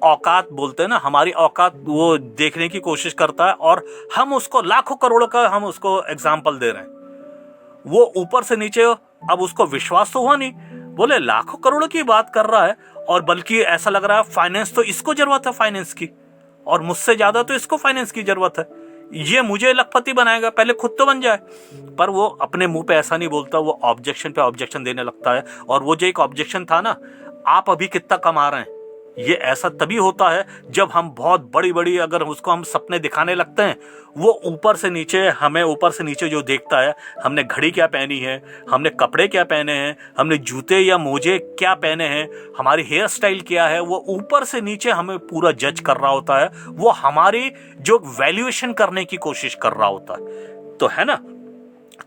औकात बोलते हैं ना, हमारी औकात वो देखने की कोशिश करता है, और हम उसको लाखों करोड़ों का हम उसको एग्जाम्पल दे रहे हैं। वो ऊपर से नीचे, अब उसको विश्वास तो हुआ नहीं, बोले लाखों करोड़ों की बात कर रहा है, और बल्कि ऐसा लग रहा है फाइनेंस तो इसको जरूरत है फाइनेंस की, और मुझसे ज्यादा तो इसको फाइनेंस की जरूरत है, ये मुझे लखपति बनाएगा, पहले खुद तो बन जाए। पर वो अपने मुंह पे ऐसा नहीं बोलता, वो ऑब्जेक्शन पे ऑब्जेक्शन देने लगता है। और वो जो एक ऑब्जेक्शन था ना, आप अभी कितना कमा रहे हैं, ये ऐसा तभी होता है जब हम बहुत बड़ी बड़ी अगर उसको हम सपने दिखाने लगते हैं, वो ऊपर से नीचे, हमें ऊपर से नीचे जो देखता है, हमने घड़ी क्या पहनी है, हमने कपड़े क्या पहने हैं, हमने जूते या मोजे क्या पहने हैं, हमारी हेयर स्टाइल क्या है, वो ऊपर से नीचे हमें पूरा जज कर रहा होता है। वो हमारी जो वैल्यूएशन करने की कोशिश कर रहा होता है, तो है ना।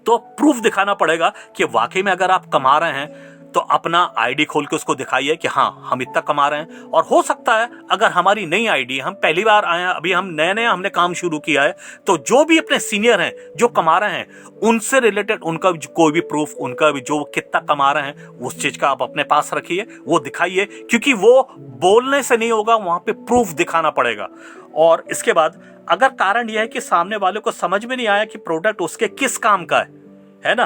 तो प्रूफ दिखाना पड़ेगा कि वाकई में अगर आप कमा रहे हैं तो अपना आईडी खोल के उसको दिखाइए कि हाँ हम इतना कमा रहे हैं। और हो सकता है अगर हमारी नई आईडी, हम पहली बार आए हैं, अभी हम नए नए हमने काम शुरू किया है, तो जो भी अपने सीनियर हैं जो कमा रहे हैं उनसे रिलेटेड उनका कोई भी प्रूफ, उनका भी जो कितना कमा रहे हैं उस चीज का आप अपने पास रखिए, वो दिखाइए। क्योंकि वो बोलने से नहीं होगा, वहां पे प्रूफ दिखाना पड़ेगा। और इसके बाद अगर कारण यह है कि सामने वाले को समझ में नहीं आया कि प्रोडक्ट उसके किस काम का है ना,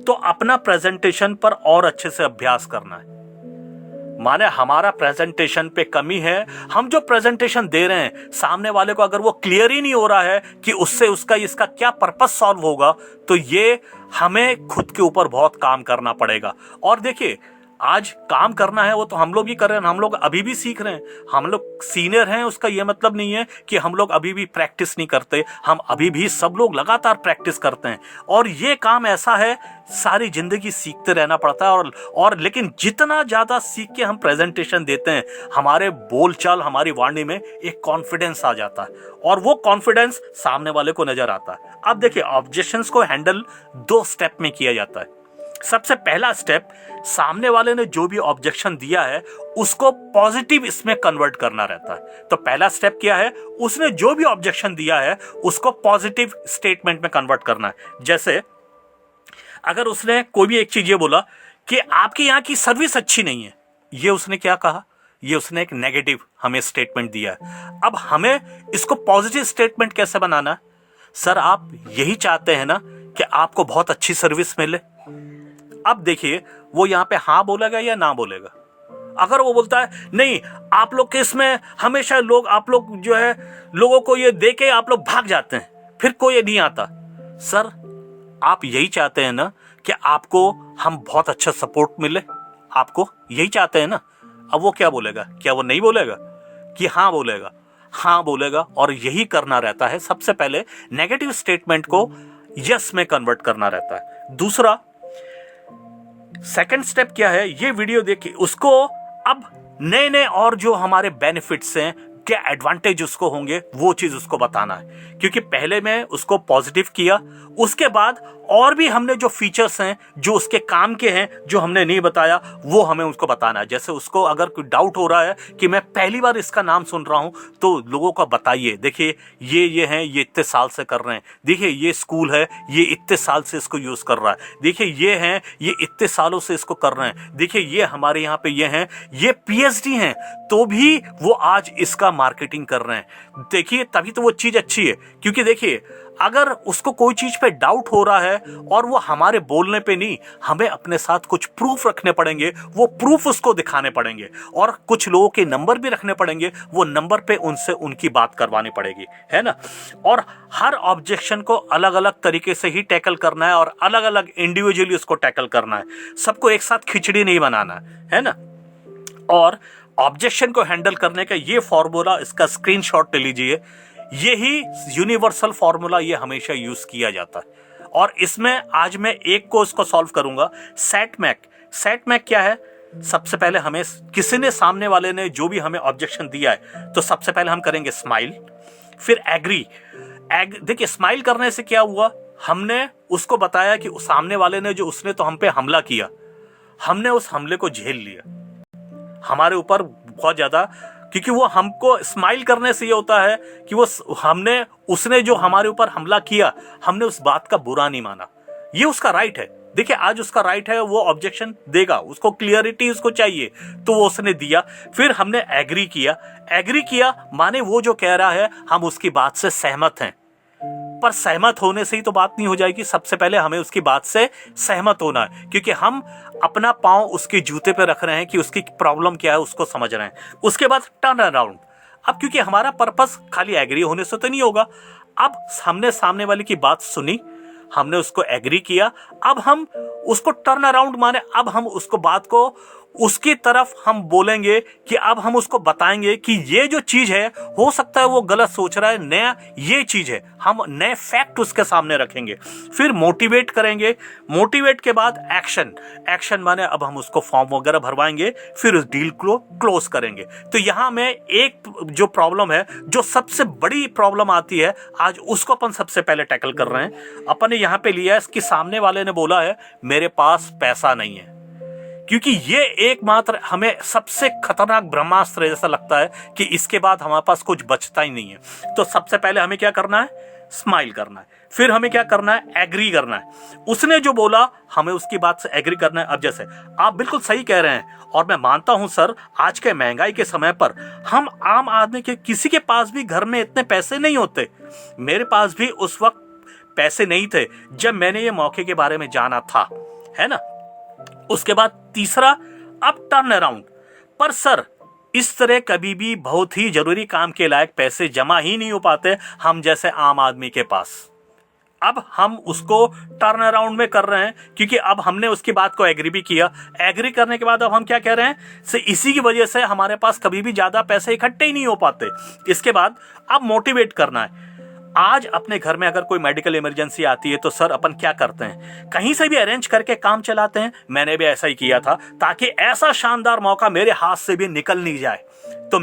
तो अपना प्रेजेंटेशन पर और अच्छे से अभ्यास करना है। माने हमारा प्रेजेंटेशन पे कमी है, हम जो प्रेजेंटेशन दे रहे हैं सामने वाले को अगर वो क्लियर ही नहीं हो रहा है कि उससे उसका इसका क्या पर्पस सॉल्व होगा, तो ये हमें खुद के ऊपर बहुत काम करना पड़ेगा। और देखिए, आज काम करना है वो तो हम लोग ही कर रहे हैं, हम लोग अभी भी सीख रहे हैं, हम लोग सीनियर हैं, उसका ये मतलब नहीं है कि हम लोग अभी भी प्रैक्टिस नहीं करते। हम अभी भी सब लोग लगातार प्रैक्टिस करते हैं। और ये काम ऐसा है, सारी जिंदगी सीखते रहना पड़ता है। और लेकिन जितना ज्यादा सीख के हम प्रेजेंटेशन देते हैं, हमारे बोलचाल, हमारी वाणी में एक कॉन्फिडेंस आ जाता है, और वो कॉन्फिडेंस सामने वाले को नजर आता है। अब देखिए, ऑब्जेक्शंस को हैंडल 2 स्टेप में किया जाता है। सबसे पहला स्टेप, सामने वाले ने जो भी ऑब्जेक्शन दिया है उसको पॉजिटिव इसमें कन्वर्ट करना रहता है। तो पहला स्टेप क्या है, उसने जो भी ऑब्जेक्शन दिया है उसको पॉजिटिव स्टेटमेंट में कन्वर्ट करना है। जैसे अगर उसने कोई भी एक चीज ये बोला कि आपके यहाँ की सर्विस अच्छी नहीं है, ये उसने क्या कहा, ये उसने एक नेगेटिव हमें स्टेटमेंट दिया है। अब हमें इसको पॉजिटिव स्टेटमेंट कैसे बनाना है? सर, आप यही चाहते हैं ना कि आपको बहुत अच्छी सर्विस मिले। अब देखिए, वो यहां पे हाँ बोलेगा या ना बोलेगा। अगर वो बोलता है नहीं, आप लोग के इसमें हमेशा लोग, आप लोग जो है लोगों को ये दे के आप लोग भाग जाते हैं, फिर कोई नहीं आता। सर, आप यही चाहते हैं ना कि आपको हम बहुत अच्छा सपोर्ट मिले, आपको यही चाहते हैं ना। अब वो क्या बोलेगा? क्या वो नहीं बोलेगा कि हाँ बोलेगा? हाँ बोलेगा। और यही करना रहता है, सबसे पहले नेगेटिव स्टेटमेंट को यस में कन्वर्ट करना रहता है। दूसरा, सेकंड स्टेप क्या है, ये वीडियो देखिए, उसको अब नए नए और जो हमारे बेनिफिट्स हैं, क्या एडवांटेज उसको होंगे, वो चीज उसको बताना है। क्योंकि पहले मैं उसको पॉजिटिव किया, उसके बाद और भी हमने जो फीचर्स हैं जो उसके काम के हैं जो हमने नहीं बताया, वो हमें उसको बताना है। जैसे उसको अगर कोई डाउट हो रहा है कि मैं पहली बार इसका नाम सुन रहा हूं, तो लोगों को बताइए, देखिए ये हैं, ये इतने साल से कर रहे हैं, देखिए ये स्कूल है, ये इतने साल से इसको यूज कर रहा है, देखिए ये हैं, ये इतने सालों से इसको कर रहे हैं, देखिए ये हमारे यहाँ पे ये हैं, ये पीएचडी हैं, तो भी वो आज इसका मार्केटिंग कर रहे हैं। देखिए, तभी तो वो चीज अच्छी है। क्योंकि देखिए, अगर उसको कोई चीज पे डाउट हो रहा है और वो हमारे बोलने पे नहीं, हमें अपने साथ कुछ प्रूफ रखने पड़ेंगे, वो प्रूफ उसको दिखाने पड़ेंगे, और कुछ लोगों के नंबर भी रखने पड़ेंगे, वो नंबर पे उनसे उनकी बात करवानी पड़ेगी, है ना। और हर ऑब्जेक्शन को अलग अलग तरीके से ही टैकल करना है, और अलग अलग इंडिविजुअली उसको टैकल करना है। सबको एक साथ खिचड़ी नहीं बनाना है ना। और ऑब्जेक्शन को हैंडल करने का ये फॉर्मूला, इसका स्क्रीनशॉट ले लीजिए। यही यूनिवर्सल फॉर्मूला ये हमेशा यूज किया जाता है। और इसमें आज मैं एक को इसको सॉल्व करूंगा, सेट मैक। सेट मैक क्या है? सबसे पहले हमें किसी ने, सामने वाले ने जो भी हमें ऑब्जेक्शन दिया है, तो सबसे पहले हम करेंगे स्माइल, फिर एग्री। देखिए, स्माइल करने से क्या हुआ, हमने उसको बताया कि सामने वाले ने जो, उसने तो हम पे हमला किया, हमने उस हमले को झेल लिया हमारे ऊपर बहुत ज्यादा। क्योंकि वो हमको स्माइल करने से ये होता है कि वो उसने जो हमारे ऊपर हमला किया, हमने उस बात का बुरा नहीं माना, ये उसका राइट है। देखिए, आज उसका राइट है, वो ऑब्जेक्शन देगा, उसको क्लियरिटी उसको चाहिए, तो वो उसने दिया। फिर हमने एग्री किया। एग्री किया माने वो जो कह रहा है हम उसकी बात से सहमत हैं। पर सहमत होने से ही तो बात नहीं हो जाएगी, सबसे पहले हमें उसकी बात से सहमत होना है। क्योंकि हम अपना पांव उसके जूते पे रख रहे हैं कि उसकी प्रॉब्लम क्या है, उसको समझ रहे हैं। उसके बाद टर्न अराउंड। अब क्योंकि हमारा पर्पस खाली एग्री होने से तो नहीं होगा, अब हमने सामने वाले की बात सुनी, हमने उसको एग्री किया, अब हम उसको टर्न अराउंड माने, अब हम उसको बात को उसकी तरफ हम बोलेंगे कि अब हम उसको बताएंगे कि ये जो चीज है, हो सकता है वो गलत सोच रहा है, नया ये चीज है, हम नए फैक्ट उसके सामने रखेंगे, फिर मोटिवेट करेंगे। मोटिवेट के बाद एक्शन, एक्शन माने अब हम उसको फॉर्म वगैरह भरवाएंगे, फिर उस डील को क्लोज करेंगे। तो यहां में एक जो प्रॉब्लम है, जो सबसे बड़ी प्रॉब्लम आती है, आज उसको अपन सबसे पहले टैकल कर रहे हैं। अपन ने यहां पे लिया है कि सामने वाले ने बोला है मेरे पास पैसा नहीं है, क्योंकि ये एकमात्र हमें सबसे खतरनाक ब्रह्मास्त्र जैसा लगता है कि इसके बाद हमारे पास कुछ बचता ही नहीं है। तो सबसे पहले हमें क्या करना है? स्माइल करना है। फिर हमें क्या करना है? एग्री करना है। उसने जो बोला हमें उसकी बात से एग्री करना है। अब जैसे आप बिल्कुल सही कह रहे हैं और मैं मानता हूं सर, आज के महंगाई के समय पर हम आम आदमी के किसी के पास भी घर में इतने पैसे नहीं होते। मेरे पास भी उस वक्त पैसे नहीं थे जब मैंने ये मौके के बारे में जाना था, है ना। उसके बाद तीसरा, अब टर्न अराउंड। पर सर इस तरह कभी भी बहुत ही जरूरी काम के लायक पैसे जमा ही नहीं हो पाते हम जैसे आम आदमी के पास। अब हम उसको टर्न अराउंड में कर रहे हैं, क्योंकि अब हमने उसकी बात को एग्री भी किया। एग्री करने के बाद अब हम क्या कह रहे हैं, से इसी की वजह से हमारे पास कभी भी ज्यादा पैसे इकट्ठे ही नहीं हो पाते। इसके बाद अब मोटिवेट करना है। आज अपने घर में अगर कोई मेडिकल इमरजेंसी आती है तो सर अपन क्या करते हैं, कहीं से भी अरेंज करके काम चलाते हैं। मैंने भी ऐसा ही किया था, ताकि ऐसा शानदार मौका मेरे हाथ से भी निकल नहीं जाए। तो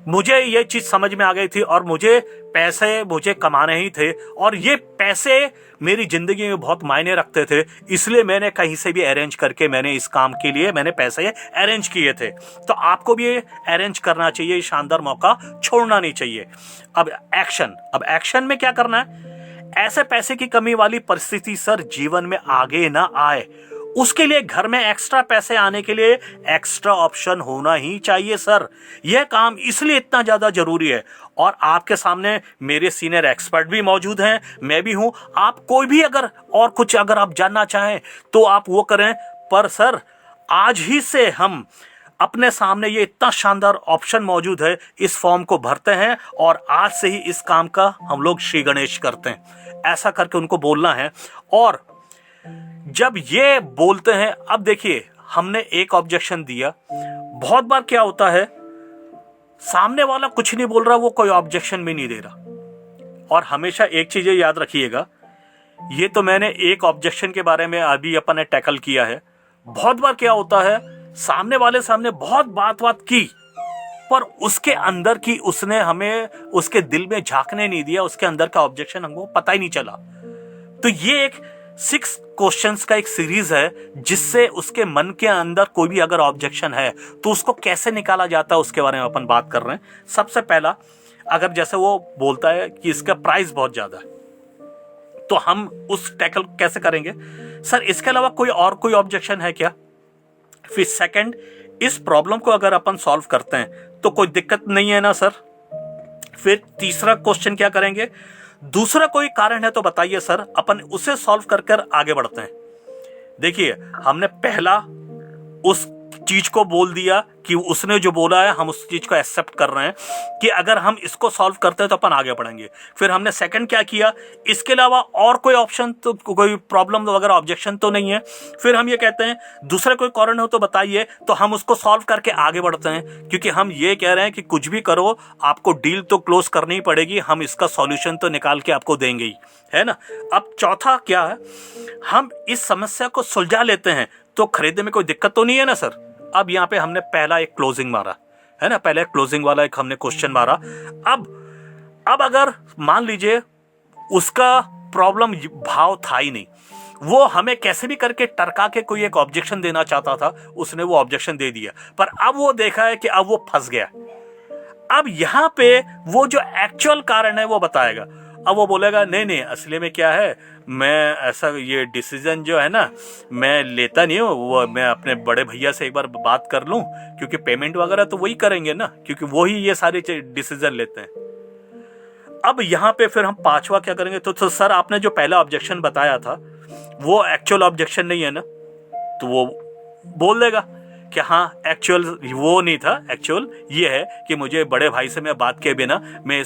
मुझे ये चीज समझ में आ गई थी और मुझे कमाने ही थे, और ये पैसे मेरी जिंदगी में बहुत मायने रखते थे। इसलिए मैंने कहीं से भी अरेंज करके मैंने इस काम के लिए मैंने पैसे अरेंज किए थे। तो आपको भी अरेंज करना चाहिए, शानदार मौका छोड़ना नहीं चाहिए। अब एक्शन में क्या करना है? ऐसे पैसे की कमी वाली परिस्थिति सर जीवन में आगे ना आए, उसके लिए घर में एक्स्ट्रा पैसे आने के लिए एक्स्ट्रा ऑप्शन होना ही चाहिए सर। यह काम इसलिए इतना ज्यादा जरूरी है। और आपके सामने मेरे सीनियर एक्सपर्ट भी मौजूद हैं, मैं भी हूं। आप कोई भी अगर आप जानना चाहें तो आप वो करें। पर सर आज ही से हम अपने सामने ये इतना शानदार ऑप्शन मौजूद है, इस फॉर्म को भरते हैं और आज से ही इस काम का हम लोग श्री गणेश करते हैं। ऐसा करके उनको बोलना है। और जब ये बोलते हैं, अब देखिए हमने एक ऑब्जेक्शन दिया, बहुत बार क्या होता है सामने वाला कुछ नहीं बोल रहा, वो कोई ऑब्जेक्शन भी नहीं दे रहा। और हमेशा एक चीज याद रखिएगा, ये तो मैंने एक ऑब्जेक्शन के बारे में अभी अपन ने टैकल किया है। बहुत बार क्या होता है सामने वाले सामने बहुत बात की, पर उसके अंदर की उसने हमें उसके दिल में झांकने नहीं दिया, उसके अंदर का ऑब्जेक्शन हमको पता ही नहीं चला। तो ये एक 6 क्वेश्चंस का एक सीरीज है, जिससे उसके मन के अंदर कोई भी अगर ऑब्जेक्शन है तो उसको कैसे निकाला जाता है उसके बारे में अपन बात कर रहे हैं। सबसे पहला, अगर जैसे वो बोलता है कि इसका प्राइस बहुत ज्यादा है, तो हम उस टैकल कैसे करेंगे? सर इसके अलावा कोई ऑब्जेक्शन है क्या? फिर सेकंड, इस प्रॉब्लम को अगर अपन सॉल्व करते हैं तो कोई दिक्कत नहीं है ना सर? फिर तीसरा क्वेश्चन क्या करेंगे, दूसरा कोई कारण है तो बताइए सर, अपन उसे सॉल्व कर आगे बढ़ते हैं। देखिए हमने पहला उस चीज को बोल दिया कि उसने जो बोला है हम उस चीज को एक्सेप्ट कर रहे हैं कि अगर हम इसको सॉल्व करते हैं तो अपन आगे बढ़ेंगे। फिर हमने सेकंड क्या किया, इसके अलावा और कोई ऑप्शन तो कोई प्रॉब्लम वगैरह ऑब्जेक्शन तो नहीं है। फिर हम ये कहते हैं दूसरा कोई कारण हो तो बताइए, तो हम उसको सॉल्व करके आगे बढ़ते हैं, क्योंकि हम ये कह रहे हैं कि कुछ भी करो आपको डील तो क्लोज करनी ही पड़ेगी, हम इसका सॉल्यूशन तो निकाल के आपको देंगे ही, है ना। अब चौथा क्या है, हम इस समस्या को सुलझा लेते हैं तो खरीदने में कोई दिक्कत तो नहीं है ना सर। अब यहाँ पे हमने पहला एक क्लोजिंग मारा, है ना, पहले क्लोजिंग वाला एक हमने क्वेश्चन मारा। अब अगर मान लीजिए उसका प्रॉब्लम भाव था ही नहीं, वो हमें कैसे भी करके टरका के कोई एक ऑब्जेक्शन देना चाहता था, उसने वो ऑब्जेक्शन दे दिया, पर अब वो देखा है कि अब वो फंस गया। अब यहाँ पे वो जो एक्चुअल कारण है वो बताएगा। अब वो बोलेगा नहीं असली में क्या है, मैं ऐसा ये डिसीजन जो है ना मैं लेता नहीं हूँ, वो मैं अपने बड़े भैया से एक बार बात कर लूँ, क्योंकि पेमेंट वगैरह तो वही करेंगे ना, क्योंकि वही ये सारे डिसीजन लेते हैं। अब यहाँ पे फिर हम पांचवा क्या करेंगे, तो सर आपने जो पहला ऑब्जेक्शन बताया था वो एक्चुअल ऑब्जेक्शन नहीं है ना, तो वो बोल देगा कि हाँ एक्चुअल वो नहीं था, एक्चुअल ये है कि मुझे बड़े भाई से मैं बात किए बिना मैं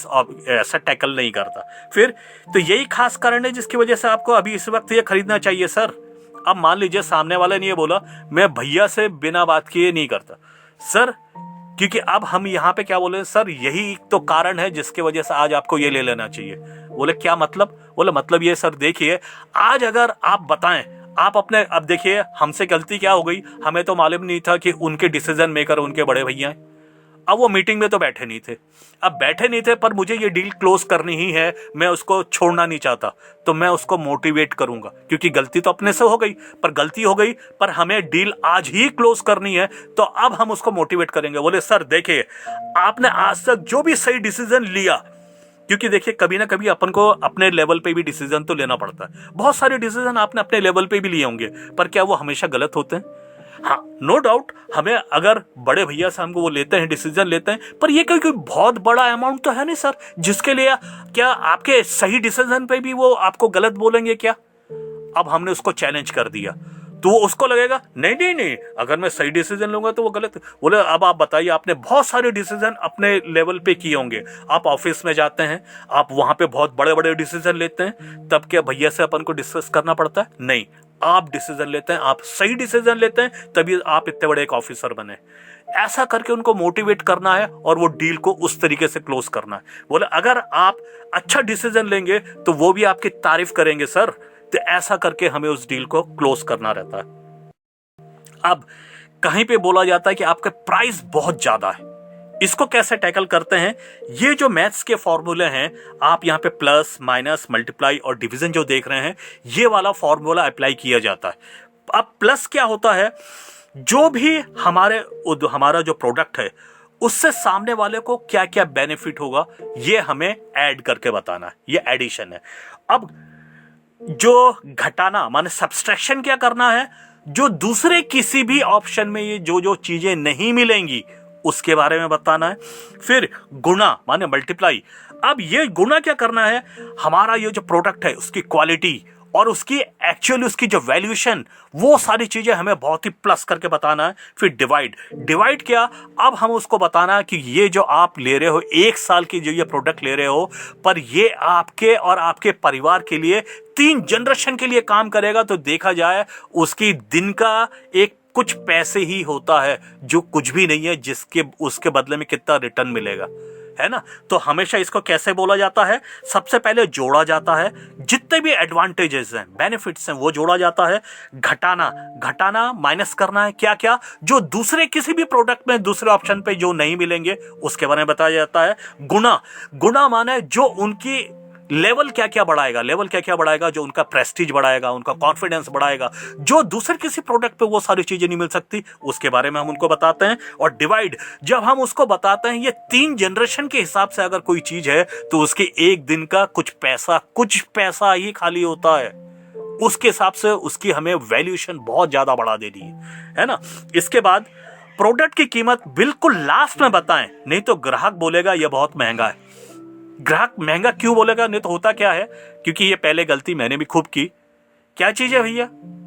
ऐसा टैकल नहीं करता। फिर तो यही खास कारण है जिसकी वजह से आपको अभी इस वक्त ये खरीदना चाहिए सर। अब मान लीजिए सामने वाले ने ये बोला मैं भैया से बिना बात किए नहीं करता सर, क्योंकि अब हम यहाँ पे क्या बोले सर, यही तो कारण है जिसकी वजह से आज आपको ये ले लेना चाहिए। बोले क्या मतलब? बोले मतलब ये सर देखिए, आज अगर आप बताएं आप अपने, अब देखिए हमसे गलती क्या हो गई, हमें तो मालूम नहीं था कि उनके डिसीजन मेकर उनके बड़े भैया हैं। अब वो मीटिंग में तो बैठे नहीं थे, अब बैठे नहीं थे पर मुझे ये डील क्लोज करनी ही है, मैं उसको छोड़ना नहीं चाहता, तो मैं उसको मोटिवेट करूंगा क्योंकि गलती तो अपने से हो गई, पर गलती हो गई पर हमें डील आज ही क्लोज करनी है, तो अब हम उसको मोटिवेट करेंगे। बोले सर देखिए आपने आज तक जो भी सही डिसीजन लिया, क्योंकि देखिए कभी ना कभी अपन को अपने लेवल पे भी डिसीजन तो लेना पड़ता है, बहुत सारे डिसीजन आपने अपने लेवल पे भी लिए होंगे, पर क्या वो हमेशा गलत होते हैं? हाँ नो डाउट, हमें अगर बड़े भैया से हमको वो लेते हैं डिसीजन लेते हैं, पर ये कोई बहुत बड़ा अमाउंट तो है नहीं सर जिसके लिए क्या आपके सही डिसीजन पे भी वो आपको गलत बोलेंगे क्या? अब हमने उसको चैलेंज कर दिया तो वो उसको लगेगा नहीं नहीं नहीं, अगर मैं सही डिसीजन लूंगा तो वो गलत। बोले अब आप बताइए, आपने बहुत सारे डिसीजन अपने लेवल पे किए होंगे, आप ऑफिस में जाते हैं, आप वहां पे बहुत बड़े बड़े डिसीजन लेते हैं, तब क्या भैया से अपन को डिस्कस करना पड़ता है? नहीं, आप डिसीजन लेते हैं, आप सही डिसीजन लेते हैं, तभी आप इतने बड़े एक ऑफिसर बने। ऐसा करके उनको मोटिवेट करना है और वो डील को उस तरीके से क्लोज करना है। बोले अगर आप अच्छा डिसीजन लेंगे तो वो भी आपकी तारीफ करेंगे सर, तो ऐसा करके हमें उस डील को क्लोज करना रहता है। अब कहीं पे बोला जाता है कि आपका प्राइस बहुत ज्यादा है, इसको कैसे टैकल करते हैं? ये जो मैथ्स के फॉर्मूले हैं, आप यहाँ पे प्लस माइनस मल्टीप्लाई और डिवीजन जो देख रहे हैं, ये वाला फॉर्मूला अप्लाई किया जाता है। अब प्लस क्या होता है, जो भी हमारा जो प्रोडक्ट है उससे सामने वाले को क्या क्या बेनिफिट होगा ये हमें ऐड करके बताना है, ये एडिशन है। अब जो घटाना माने सब्सट्रैक्शन क्या करना है, जो दूसरे किसी भी ऑप्शन में ये जो जो चीजें नहीं मिलेंगी उसके बारे में बताना है। फिर गुणा माने मल्टीप्लाई, अब ये गुणा क्या करना है, हमारा ये जो प्रोडक्ट है उसकी क्वालिटी और उसकी एक्चुअली उसकी जो वैल्यूएशन, वो सारी चीजें हमें बहुत ही प्लस करके बताना है। फिर डिवाइड, डिवाइड क्या, अब हम उसको बताना है कि ये जो आप ले रहे हो, 1 साल की जो ये प्रोडक्ट ले रहे हो, पर ये आपके और आपके परिवार के लिए 3 जनरेशन के लिए काम करेगा, तो देखा जाए उसकी दिन का एक कुछ पैसे ही होता है, जो कुछ भी नहीं है, जिसके उसके बदले में कितना रिटर्न मिलेगा, है ना। तो हमेशा इसको कैसे बोला जाता है, सबसे पहले जोड़ा जाता है, जितने भी एडवांटेजेस हैं बेनिफिट्स हैं वो जोड़ा जाता है। घटाना, घटाना माइनस करना है, क्या क्या, जो दूसरे किसी भी प्रोडक्ट में दूसरे ऑप्शन पे जो नहीं मिलेंगे उसके बारे में बताया जाता है। गुणा, गुणा माने जो उनकी लेवल क्या क्या बढ़ाएगा, लेवल क्या क्या बढ़ाएगा, जो उनका प्रेस्टीज बढ़ाएगा, उनका कॉन्फिडेंस बढ़ाएगा, जो दूसरे किसी प्रोडक्ट पे वो सारी चीजें नहीं मिल सकती, उसके बारे में हम उनको बताते हैं। और डिवाइड, जब हम उसको बताते हैं ये 3 जनरेशन के हिसाब से अगर कोई चीज है तो उसके एक दिन का कुछ पैसा ही खाली होता है, उसके हिसाब से उसकी हमें वैल्यूएशन बहुत ज्यादा बढ़ा देनी है ना। इसके बाद प्रोडक्ट की कीमत बिल्कुल लास्ट में बताएं, नहीं तो ग्राहक बोलेगा ये बहुत महंगा है। ग्राहक महंगा क्यों बोलेगा, नहीं तो होता क्या है, क्योंकि ये पहले गलती मैंने भी खूब की। क्या चीज है भैया?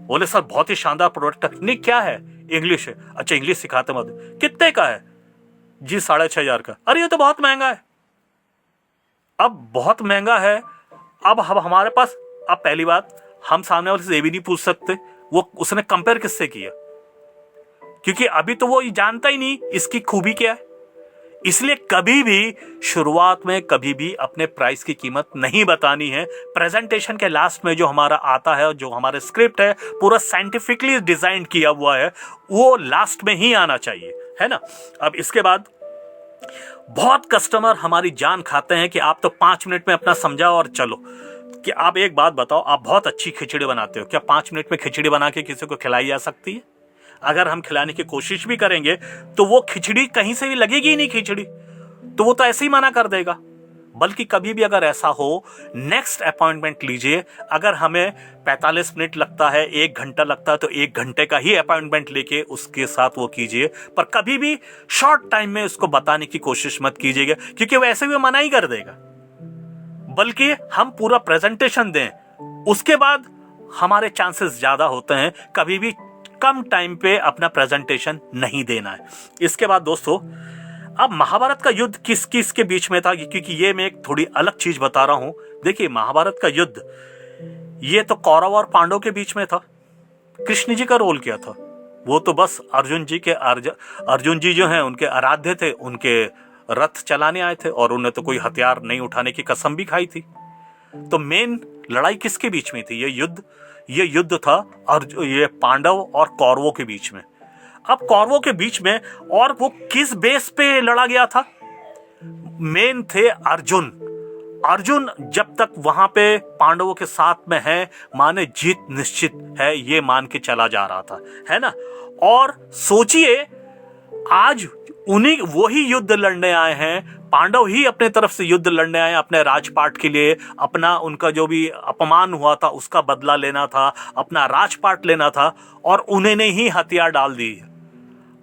बोले सर बहुत ही शानदार प्रोडक्ट है। नहीं क्या है? इंग्लिश है। अच्छा इंग्लिश सिखाते मत, कितने का है जी? 6500 का। अरे ये तो बहुत महंगा है। अब बहुत महंगा है, अब हमारे पास, अब पहली बात हम सामने वाले से ये भी नहीं पूछ सकते वो उसने कंपेयर किससे किया, क्योंकि अभी तो वो जानता ही नहीं इसकी खूबी क्या है। इसलिए कभी भी शुरुआत में कभी भी अपने प्राइस की कीमत नहीं बतानी है। प्रेजेंटेशन के लास्ट में जो हमारा आता है, जो हमारे स्क्रिप्ट है पूरा साइंटिफिकली डिजाइन किया हुआ है, वो लास्ट में ही आना चाहिए, है ना। अब इसके बाद बहुत कस्टमर हमारी जान खाते हैं कि आप तो 5 मिनट में अपना समझाओ और चलो। कि आप एक बात बताओ, आप बहुत अच्छी खिचड़ी बनाते हो, क्या 5 मिनट में खिचड़ी बना के किसी को खिलाई जा सकती है? अगर हम खिलाने की कोशिश भी करेंगे तो वो खिचड़ी कहीं से भी लगेगी ही नहीं खिचड़ी, तो वो तो ऐसे ही मना कर देगा। बल्कि कभी भी अगर ऐसा हो, नेक्स्ट अपॉइंटमेंट लीजिए। अगर हमें 45 मिनट लगता है, 1 घंटा लगता है, तो 1 घंटे का ही अपॉइंटमेंट लेके उसके साथ वो कीजिए, पर कभी भी शॉर्ट टाइम में उसको बताने की कोशिश मत कीजिएगा, क्योंकि वैसे भी मना ही कर देगा। बल्कि हम पूरा प्रेजेंटेशन दें, उसके बाद हमारे चांसेस ज्यादा होते हैं। कभी भी कम टाइम पे अपना प्रेजेंटेशन नहीं देना है। इसके बाद दोस्तों, अब महाभारत का युद्ध किस किस के बीच में था, क्योंकि ये मैं एक थोड़ी अलग चीज बता रहा हूं। देखिए, महाभारत का युद्ध ये तो कौरव और पांडव के बीच में था। कृष्ण जी का रोल क्या था? वो तो बस अर्जुन जी जो हैं उनके आराध्य थे, उनके रथ चलाने आए थे और उन्हें तो कोई हथियार नहीं उठाने की कसम भी खाई थी। तो मेन लड़ाई किसके बीच में थी? ये युद्ध था और ये पांडव और कौरवों के बीच में। अब कौरवों के बीच में, और वो किस बेस पे लड़ा गया था? मेन थे अर्जुन जब तक वहां पे पांडवों के साथ में है, माने जीत निश्चित है, ये मान के चला जा रहा था, है ना। और सोचिए, आज उन्हीं वही युद्ध लड़ने आए हैं, पांडव ही अपने तरफ से युद्ध लड़ने आए अपने राजपाट के लिए, अपना उनका जो भी अपमान हुआ था उसका बदला लेना था, अपना राजपाट लेना था, और उन्हें ने ही हथियार डाल दी।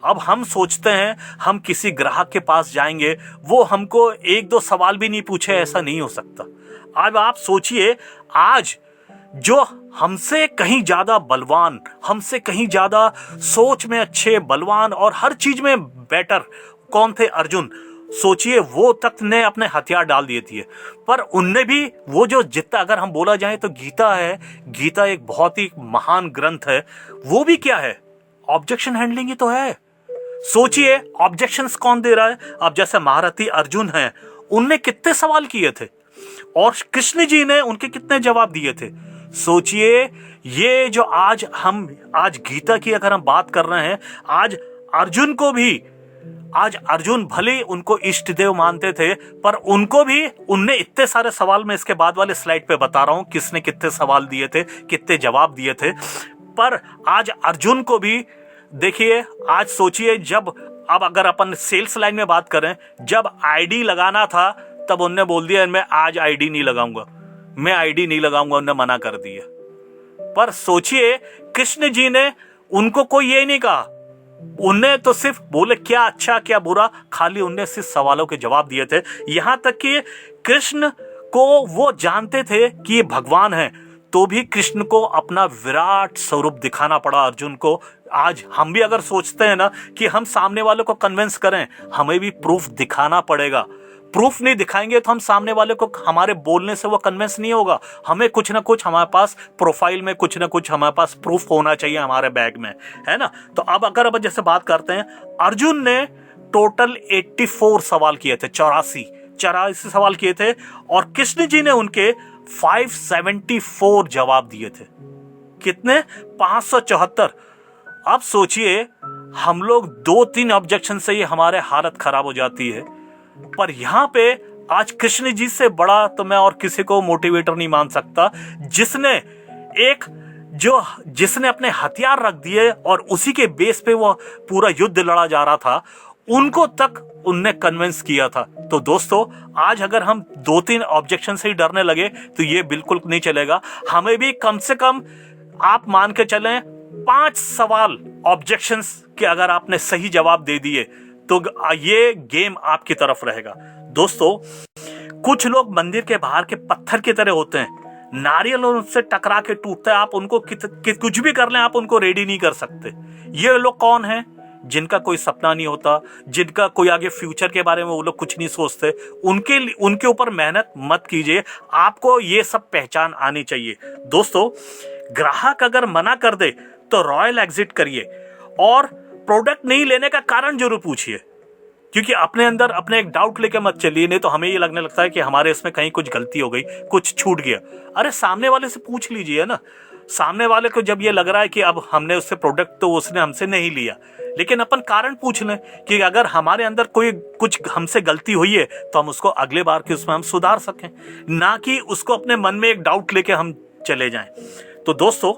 अब हम सोचते हैं हम किसी ग्राहक के पास जाएंगे, वो हमको एक दो सवाल भी नहीं पूछे, ऐसा नहीं हो सकता। अब आप सोचिए, आज जो हमसे कहीं ज्यादा बलवान, हमसे कहीं ज्यादा सोच में अच्छे, बलवान और हर चीज में बेटर कौन थे? अर्जुन। सोचिए, वो तक ने अपने हथियार डाल दिए थे, पर उनने भी वो जो जितना, अगर हम बोला जाए तो गीता है, गीता एक बहुत ही महान ग्रंथ है, वो भी क्या है? ऑब्जेक्शन हैंडलिंग ही तो है। सोचिए, ऑब्जेक्शंस कौन दे रहा है? अब जैसे महारथी अर्जुन हैं, उनने कितने सवाल किए थे और कृष्ण जी ने उनके कितने जवाब दिए थे। सोचिए, ये जो आज गीता की अगर हम बात कर रहे हैं, आज अर्जुन भले उनको इष्ट देव मानते थे, पर उनने इतने सारे सवाल, मैं इसके बाद वाले स्लाइड पे बता रहा हूं किसने कितने सवाल दिए थे, कितने जवाब दिए थे। पर आज अर्जुन को भी देखिए, आज सोचिए, अब अगर अपन सेल्स लाइन में बात करें, जब आईडी लगाना था तब उन्होंने बोल दिया मैं आज आईडी नहीं लगाऊंगा, उन्होंने मना कर दिया। पर सोचिए, कृष्ण जी ने उनको कोई ये नहीं कहा, उन्हें तो सिर्फ बोले क्या अच्छा क्या बुरा, खाली उन्हें सिर्फ सवालों के जवाब दिए थे। यहां तक कि कृष्ण को वो जानते थे कि ये भगवान है, तो भी कृष्ण को अपना विराट स्वरूप दिखाना पड़ा अर्जुन को। आज हम भी अगर सोचते हैं ना कि हम सामने वाले को कन्विंस करें, हमें भी प्रूफ दिखाना पड़ेगा। प्रूफ नहीं दिखाएंगे तो हम सामने वाले को, हमारे बोलने से वो कन्विंस नहीं होगा। हमें कुछ ना कुछ हमारे पास प्रोफाइल में, कुछ ना कुछ हमारे पास प्रूफ होना चाहिए हमारे बैग में, है ना। तो अब जैसे बात करते हैं, अर्जुन ने टोटल 84 सवाल किए थे, 84 सवाल किए थे, और कृष्ण जी ने उनके 574 जवाब दिए थे। कितने? 574। अब सोचिए, हम लोग 2-3 ऑब्जेक्शन से ही हमारे हालत खराब हो जाती है, पर यहां पे आज कृष्ण जी से बड़ा तो मैं और किसी को मोटिवेटर नहीं मान सकता, जिसने अपने हथियार रख दिए और उसी के बेस पे वो पूरा युद्ध लड़ा जा रहा था, उनको तक उनने कन्विंस किया था। तो दोस्तों, आज अगर हम 2-3 ऑब्जेक्शन से ही डरने लगे तो ये बिल्कुल नहीं चलेगा। हमें भी कम से कम आप मान के चलें 5 सवाल ऑब्जेक्शंस के अगर आपने सही जवाब दे दिए तो ये गेम आपकी तरफ रहेगा। दोस्तों, कुछ लोग मंदिर के बाहर के पत्थर की तरह होते हैं, नारियल उनसे टकरा के टूटता है, आप उनको कुछ भी कर लें, आप उनको रेडी नहीं कर सकते। ये लोग कौन हैं? जिनका कोई सपना नहीं होता, जिनका कोई आगे फ्यूचर के बारे में वो लोग कुछ नहीं सोचते, उनके ऊपर मेहनत मत कीजिए। आपको ये सब पहचान आनी चाहिए। दोस्तों, ग्राहक अगर मना कर दे तो रॉयल एग्जिट करिए और प्रोडक्ट नहीं लेने का कारण जरूर पूछिए, क्योंकि अपने अंदर अपने एक डाउट लेके मत चलिए, नहीं तो हमें ये लगने लगता है कि हमारे इसमें कहीं कुछ गलती हो गई, कुछ छूट गया। अरे सामने वाले से पूछ लीजिए ना। सामने वाले को जब ये लग रहा है कि अब हमने उससे प्रोडक्ट तो उसने हमसे नहीं लिया, लेकिन अपन कारण पूछ लें कि अगर हमारे अंदर कोई कुछ हमसे गलती हुई है तो हम उसको अगले बार के उसमें हम सुधार सकें, ना कि उसको अपने मन में एक डाउट लेके हम चले जाएं। तो दोस्तों,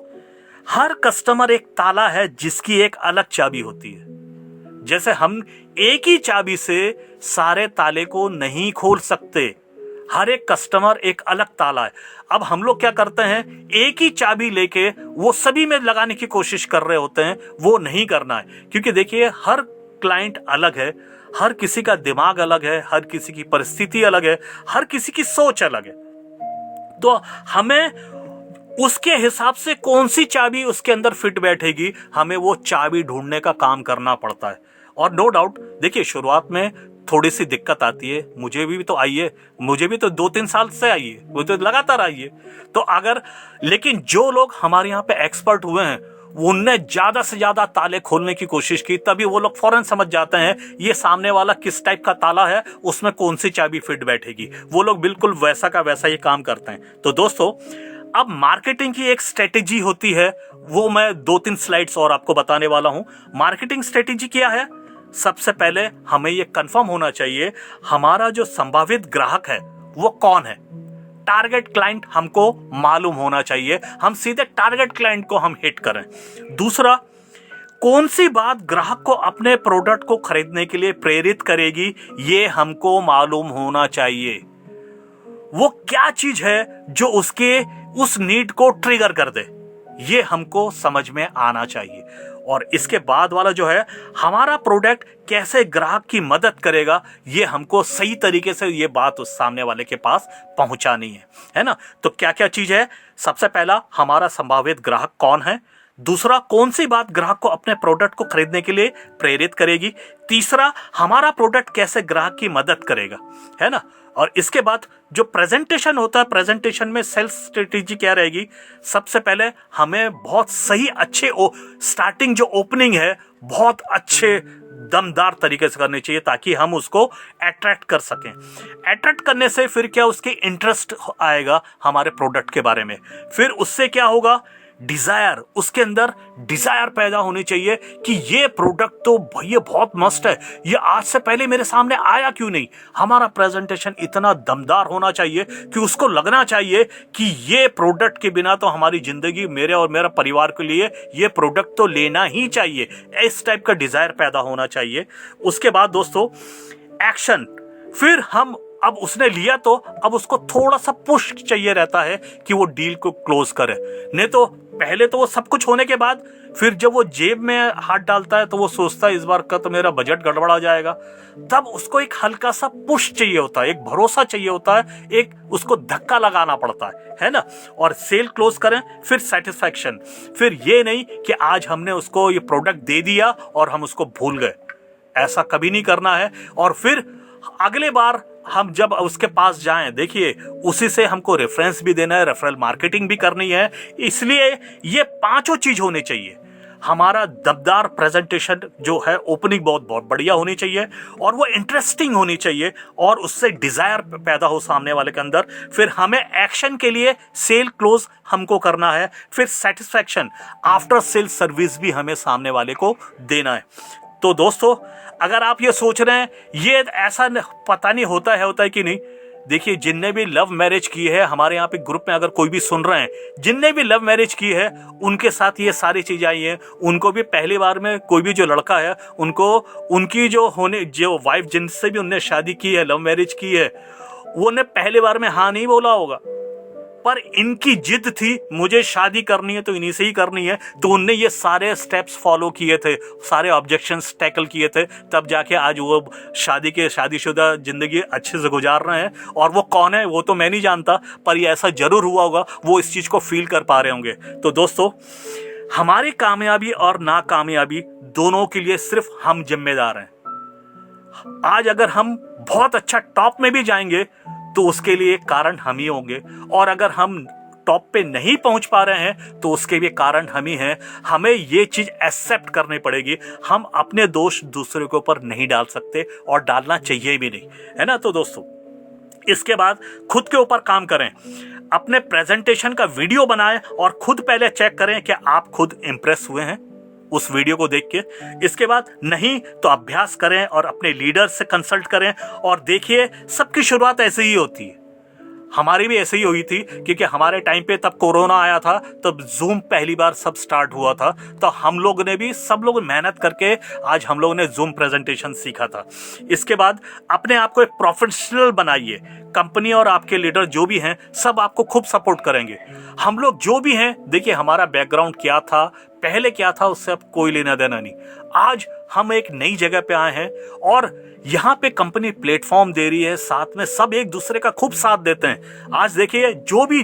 हर कस्टमर एक ताला है जिसकी एक अलग चाबी होती है। जैसे हम एक ही चाबी से सारे ताले को नहीं खोल सकते, हर एक कस्टमर एक अलग ताला है। अब हम लोग क्या करते हैं, एक ही चाबी लेके वो सभी में लगाने की कोशिश कर रहे होते हैं। वो नहीं करना है, क्योंकि देखिए हर क्लाइंट अलग है, हर किसी का दिमाग अलग है, हर किसी की परिस्थिति अलग है, हर किसी की सोच अलग है। तो हमें उसके हिसाब से कौन सी चाबी उसके अंदर फिट बैठेगी, हमें वो चाबी ढूंढने का काम करना पड़ता है। और नो डाउट देखिए, शुरुआत में थोड़ी सी दिक्कत आती है, मुझे भी तो आई है, मुझे भी तो 2-3 साल से आई है, वो तो लगातार आई है। तो अगर, लेकिन जो लोग हमारे यहाँ पे एक्सपर्ट हुए हैं, उनने ज्यादा से ज्यादा ताले खोलने की कोशिश की, तभी वो लोग फौरन समझ जाते हैं ये सामने वाला किस टाइप का ताला है, उसमें कौन सी चाबी फिट बैठेगी। वो लोग बिल्कुल वैसा का वैसा ही काम करते हैं। तो दोस्तों, अब मार्केटिंग की एक स्ट्रेटेजी होती है, वो मैं 2-3 स्लाइड्स और आपको बताने वाला हूं। मार्केटिंग स्ट्रेटेजी क्या है? सबसे पहले हमें ये कंफर्म होना चाहिए हमारा जो संभावित ग्राहक है वो कौन है। टारगेट क्लाइंट हमको मालूम होना चाहिए, हम सीधे टारगेट क्लाइंट को हम हिट करें। दूसरा, कौन सी बात ग्राहक को अपने प्रोडक्ट को खरीदने के लिए प्रेरित करेगी, ये हमको मालूम होना चाहिए। वो क्या चीज है जो उसके उस नीड को ट्रिगर कर दे, ये हमको समझ में आना चाहिए। और इसके बाद वाला जो है, हमारा प्रोडक्ट कैसे ग्राहक की मदद करेगा, ये हमको सही तरीके से ये बात उस सामने वाले के पास पहुंचानी है ना। तो क्या क्या चीज है? सबसे पहला, हमारा संभावित ग्राहक कौन है। दूसरा, कौन सी बात ग्राहक को अपने प्रोडक्ट को खरीदने के लिए प्रेरित करेगी। तीसरा, हमारा प्रोडक्ट कैसे ग्राहक की मदद करेगा, है ना। और इसके बाद जो प्रेजेंटेशन होता है, प्रेजेंटेशन में सेल्स स्ट्रेटेजी क्या रहेगी? सबसे पहले हमें बहुत सही अच्छे स्टार्टिंग जो ओपनिंग है बहुत अच्छे दमदार तरीके से करनी चाहिए, ताकि हम उसको अट्रैक्ट कर सकें। अट्रैक्ट करने से फिर क्या, उसके इंटरेस्ट आएगा हमारे प्रोडक्ट के बारे में। फिर उससे क्या होगा, डिजायर, उसके अंदर डिजायर पैदा होनी चाहिए कि ये प्रोडक्ट तो भैया बहुत मस्त है, ये आज से पहले मेरे सामने आया क्यों नहीं। हमारा प्रेजेंटेशन इतना दमदार होना चाहिए कि उसको लगना चाहिए कि ये प्रोडक्ट के बिना तो हमारी जिंदगी, मेरे और मेरा परिवार के लिए ये प्रोडक्ट तो लेना ही चाहिए। इस टाइप का डिजायर पैदा होना चाहिए। उसके बाद दोस्तों, एक्शन। फिर हम, अब उसने लिया तो अब उसको थोड़ा सा पुश चाहिए रहता है कि वो डील को क्लोज करे। नहीं तो पहले तो वो सब कुछ होने के बाद फिर जब वो जेब में हाथ डालता है तो वो सोचता है इस बार का तो मेरा बजट गड़बड़ा जाएगा। तब उसको एक हल्का सा पुश चाहिए होता है, एक भरोसा चाहिए होता है, एक उसको धक्का लगाना पड़ता है ना। और सेल क्लोज करें, फिर सेटिस्फैक्शन। फिर ये नहीं कि आज हमने उसको ये प्रोडक्ट दे दिया और हम उसको भूल गए, ऐसा कभी नहीं करना है। और फिर अगले बार हम जब उसके पास जाएं, देखिए उसी से हमको रेफरेंस भी देना है, रेफरल मार्केटिंग भी करनी है। इसलिए ये 5 चीज होनी चाहिए। हमारा दमदार प्रेजेंटेशन जो है, ओपनिंग बहुत बहुत बढ़िया होनी चाहिए और वो इंटरेस्टिंग होनी चाहिए और उससे डिजायर पैदा हो सामने वाले के अंदर। फिर हमें एक्शन के लिए सेल क्लोज हमको करना है। फिर सेटिस्फैक्शन, आफ्टर सेल सर्विस भी हमें सामने वाले को देना है। तो दोस्तों, अगर आप ये सोच रहे हैं ये ऐसा पता नहीं होता है कि नहीं, देखिए जिनने भी लव मैरिज की है, हमारे यहाँ पे ग्रुप में अगर कोई भी सुन रहे हैं, जिनने भी लव मैरिज की है उनके साथ ये सारी चीजें आई हैं। उनको भी पहली बार में कोई भी जो लड़का है, उनको उनकी जो वाइफ जिनसे भी उनने शादी की है, लव मैरिज की है, वो ने पहली बार में हाँ नहीं बोला होगा, पर इनकी जिद थी मुझे शादी करनी है तो इन्हीं से ही करनी है। तो उनने ये सारे स्टेप्स फॉलो किए थे, सारे ऑब्जेक्शंस टैकल किए थे, तब जाके आज वो शादीशुदा जिंदगी अच्छे से गुजार रहे हैं। और वो कौन है वो तो मैं नहीं जानता, पर ये ऐसा जरूर हुआ होगा, वो इस चीज को फील कर पा रहे होंगे। तो दोस्तों, हमारी कामयाबी और नाकामयाबी दोनों के लिए सिर्फ हम जिम्मेदार हैं। आज अगर हम बहुत अच्छा टॉप में भी जाएंगे तो उसके लिए कारण हम ही होंगे, और अगर हम टॉप पे नहीं पहुंच पा रहे हैं तो उसके भी कारण हम ही हैं। हमें ये चीज एक्सेप्ट करनी पड़ेगी। हम अपने दोष दूसरे के ऊपर नहीं डाल सकते और डालना चाहिए भी नहीं, है ना। तो दोस्तों, इसके बाद खुद के ऊपर काम करें, अपने प्रेजेंटेशन का वीडियो बनाएं और खुद पहले चेक करें कि आप खुद इंप्रेस हुए हैं उस वीडियो को देख के। इसके बाद नहीं तो अभ्यास करें और अपने लीडर से कंसल्ट करें। और देखिए, सबकी शुरुआत ऐसे ही होती है, हमारी भी ऐसे ही हुई थी, क्योंकि हमारे टाइम पे तब कोरोना आया था, तब जूम पहली बार सब स्टार्ट हुआ था, तो हम लोग ने भी, सब लोग मेहनत करके आज हम लोगों ने जूम प्रेजेंटेशन सीखा था। इसके बाद अपने आप को एक प्रोफेशनल बनाइए। कंपनी और आपके लीडर जो भी हैं सब आपको खूब सपोर्ट करेंगे। हम लोग जो भी हैं, देखिए हमारा बैकग्राउंड क्या था, पहले क्या था, उससे अब कोई लेना देना नहीं। आज हम एक नई जगह पे आए हैं और यहाँ पे कंपनी प्लेटफॉर्म दे रही है, साथ में सब एक दूसरे का खूब साथ देते हैं। आज देखिए, जो भी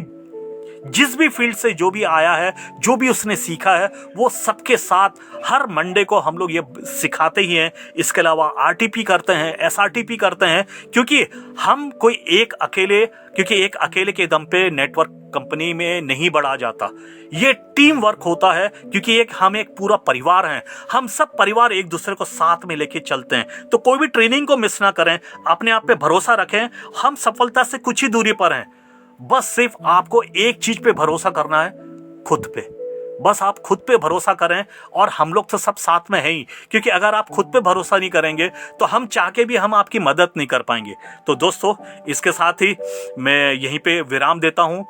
जिस भी फील्ड से जो भी आया है, जो भी उसने सीखा है, वो सबके साथ हर मंडे को हम लोग ये सिखाते ही हैं। इसके अलावा आरटीपी करते हैं, एसआरटीपी करते हैं, क्योंकि हम कोई एक अकेले के दम पे नेटवर्क कंपनी में नहीं बढ़ा जाता। ये टीम वर्क होता है, क्योंकि हम एक पूरा परिवार हैं। हम सब परिवार एक दूसरे को साथ में लेके चलते हैं। तो कोई भी ट्रेनिंग को मिस ना करें, अपने आप पे भरोसा रखें। हम सफलता से कुछ ही दूरी पर हैं। बस सिर्फ आपको एक चीज पे भरोसा करना है, खुद पे। बस आप खुद पे भरोसा करें, और हम लोग तो सब साथ में हैं ही, क्योंकि अगर आप खुद पे भरोसा नहीं करेंगे तो हम चाह के भी हम आपकी मदद नहीं कर पाएंगे। तो दोस्तों, इसके साथ ही मैं यहीं पे विराम देता हूं।